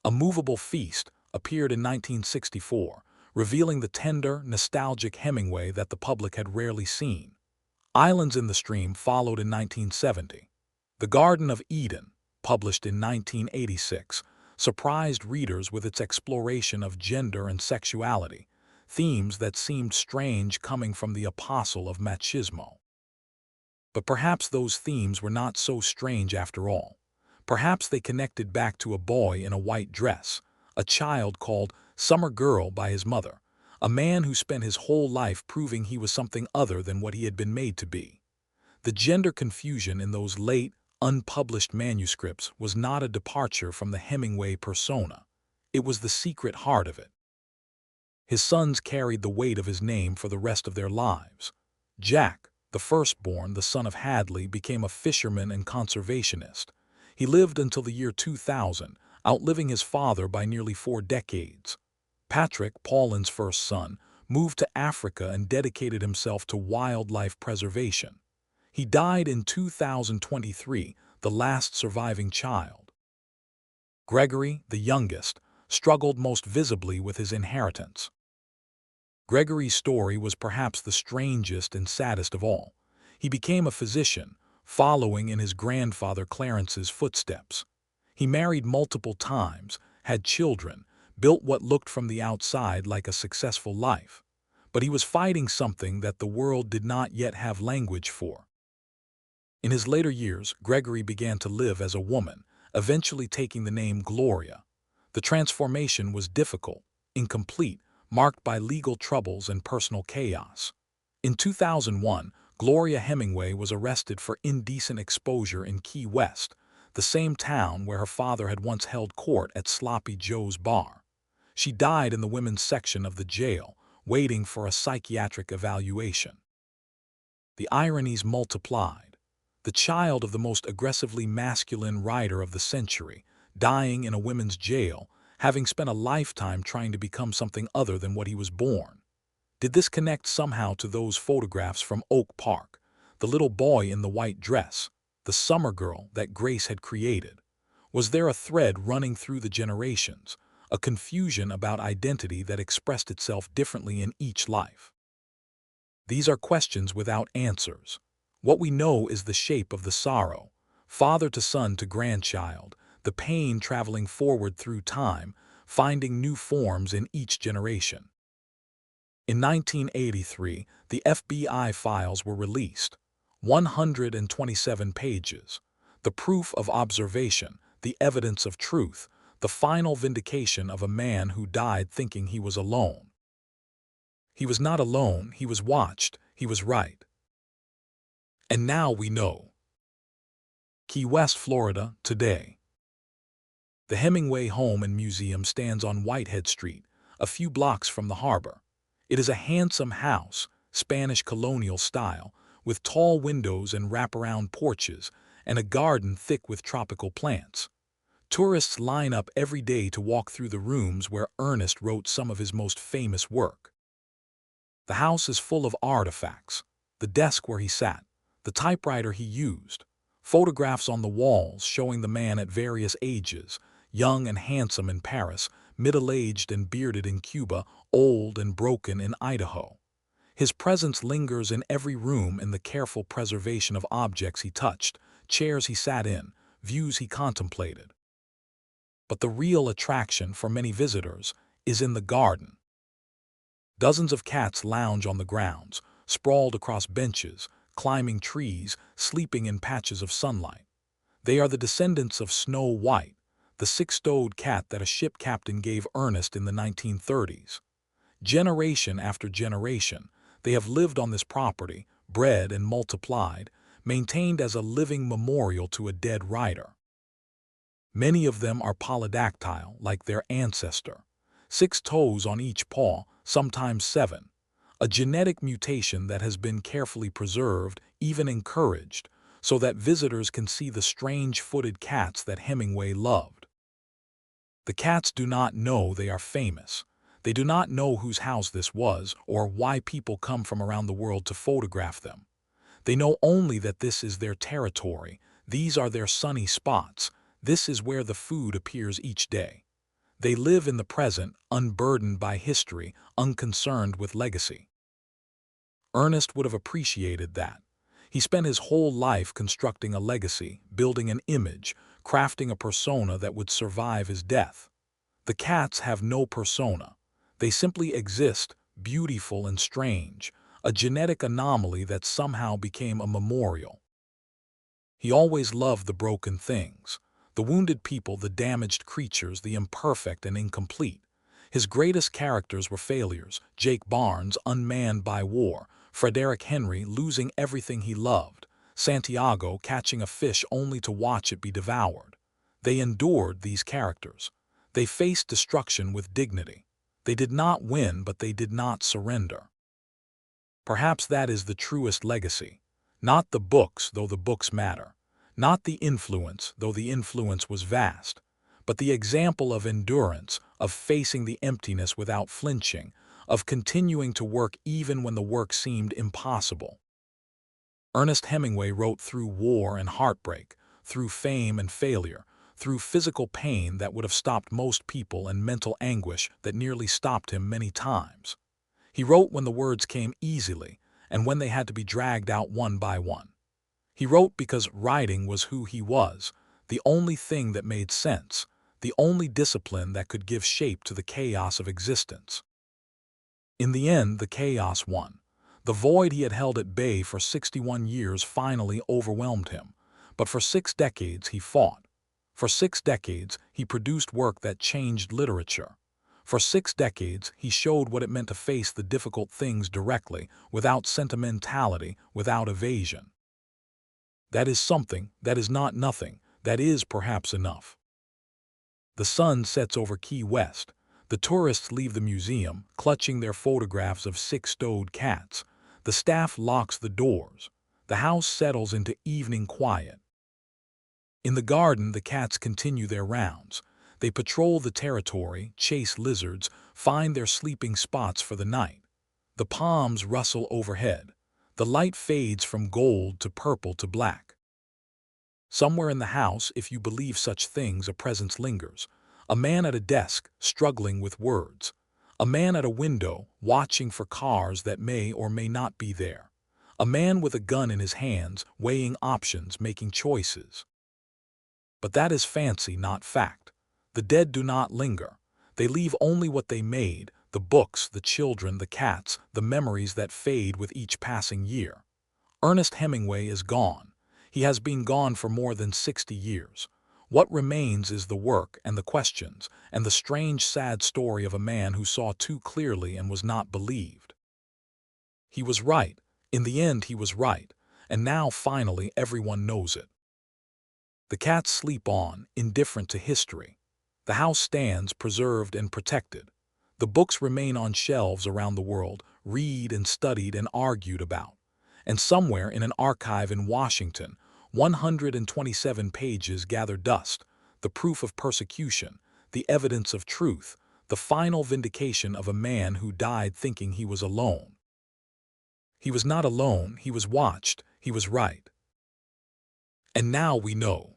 A Movable Feast appeared in 1964, revealing the tender, nostalgic Hemingway that the public had rarely seen. Islands in the Stream followed in 1970. The Garden of Eden, published in 1986, surprised readers with its exploration of gender and sexuality, themes that seemed strange coming from the apostle of machismo. But perhaps those themes were not so strange after all. Perhaps they connected back to a boy in a white dress, a child called Summer Girl by his mother, a man who spent his whole life proving he was something other than what he had been made to be. The gender confusion in those late, unpublished manuscripts was not a departure from the Hemingway persona. It was the secret heart of it. His sons carried the weight of his name for the rest of their lives. Jack, the firstborn, the son of Hadley, became a fisherman and conservationist. He lived until the year 2000, outliving his father by nearly 4 decades. Patrick, Pauline's first son, moved to Africa and dedicated himself to wildlife preservation. He died in 2023, the last surviving child. Gregory, the youngest, struggled most visibly with his inheritance. Gregory's story was perhaps the strangest and saddest of all. He became a physician, following in his grandfather Clarence's footsteps. He married multiple times, had children, built what looked from the outside like a successful life. But he was fighting something that the world did not yet have language for. In his later years, Gregory began to live as a woman, eventually taking the name Gloria. The transformation was difficult, incomplete, marked by legal troubles and personal chaos. In 2001, Gloria Hemingway was arrested for indecent exposure in Key West, the same town where her father had once held court at Sloppy Joe's bar. She died in the women's section of the jail, waiting for a psychiatric evaluation. The ironies multiplied. The child of the most aggressively masculine writer of the century, dying in a women's jail, having spent a lifetime trying to become something other than what he was born. Did this connect somehow to those photographs from Oak Park, the little boy in the white dress, the summer girl that Grace had created? Was there a thread running through the generations, a confusion about identity that expressed itself differently in each life? These are questions without answers. What we know is the shape of the sorrow. father to son to grandchild, the pain traveling forward through time, finding new forms in each generation. In 1983, the FBI files were released, 127 pages, the proof of observation, the evidence of truth, the final vindication of a man who died thinking he was alone. He was not alone, he was watched, he was right. And now we know. Key West, Florida, today. The Hemingway home and museum stands on Whitehead Street, a few blocks from the harbor. It is a handsome house, Spanish colonial style, with tall windows and wraparound porches, and a garden thick with tropical plants. Tourists line up every day to walk through the rooms where Ernest wrote some of his most famous work. The house is full of artifacts: the desk where he sat, the typewriter he used, photographs on the walls showing the man at various ages, young and handsome in Paris, middle-aged and bearded in Cuba, old and broken in Idaho. His presence lingers in every room in the careful preservation of objects he touched, chairs he sat in, views he contemplated. But the real attraction for many visitors is in the garden. Dozens of cats lounge on the grounds, sprawled across benches, climbing trees, sleeping in patches of sunlight. They are the descendants of Snow White, the six-toed cat that a ship captain gave Ernest in the 1930s. Generation after generation, they have lived on this property, bred and multiplied, maintained as a living memorial to a dead writer. Many of them are polydactyl, like their ancestor. 6 toes on each paw, sometimes 7. A genetic mutation that has been carefully preserved, even encouraged, so that visitors can see the strange-footed cats that Hemingway loved. The cats do not know they are famous. They do not know whose house this was or why people come from around the world to photograph them. They know only that this is their territory, these are their sunny spots, this is where the food appears each day. They live in the present, unburdened by history, unconcerned with legacy. Ernest would have appreciated that. He spent his whole life constructing a legacy, building an image, crafting a persona that would survive his death. The cats have no persona. They simply exist, beautiful and strange, a genetic anomaly that somehow became a memorial. He always loved the broken things, the wounded people, the damaged creatures, the imperfect and incomplete. His greatest characters were failures: Jake Barnes, unmanned by war; Frederick Henry, losing everything he loved; Santiago, catching a fish only to watch it be devoured. They endured these characters. They faced destruction with dignity. They did not win, but they did not surrender. Perhaps that is the truest legacy. Not the books, though the books matter. Not the influence, though the influence was vast. But the example of endurance, of facing the emptiness without flinching, of continuing to work even when the work seemed impossible. Ernest Hemingway wrote through war and heartbreak, through fame and failure, through physical pain that would have stopped most people and mental anguish that nearly stopped him many times. He wrote when the words came easily and when they had to be dragged out one by one. He wrote because writing was who he was, the only thing that made sense, the only discipline that could give shape to the chaos of existence. In the end, the chaos won. The void he had held at bay for 61 years finally overwhelmed him, but for 6 decades he fought. For 6 decades he produced work that changed literature. For 6 decades he showed what it meant to face the difficult things directly, without sentimentality, without evasion. That is something, that is not nothing, that is perhaps enough. The sun sets over Key West. The tourists leave the museum, clutching their photographs of 6-toed cats. The staff locks the doors. The house settles into evening quiet. In the garden, the cats continue their rounds. They patrol the territory, chase lizards, find their sleeping spots for the night. The palms rustle overhead. The light fades from gold to purple to black. Somewhere in the house, if you believe such things, a presence lingers. A man at a desk, struggling with words. A man at a window, watching for cars that may or may not be there. A man with a gun in his hands, weighing options, making choices. But that is fancy, not fact. The dead do not linger. They leave only what they made, the books, the children, the cats, the memories that fade with each passing year. Ernest Hemingway is gone. He has been gone for more than 60 years. What remains is the work and the questions and the strange, sad story of a man who saw too clearly and was not believed. He was right. In the end, he was right. And now, finally, everyone knows it. The cats sleep on, indifferent to history. The house stands preserved and protected. The books remain on shelves around the world, read and studied and argued about. And somewhere in an archive in Washington, 127 pages gather dust, the proof of persecution, the evidence of truth, the final vindication of a man who died thinking he was alone. He was not alone, he was watched, he was right. And now we know.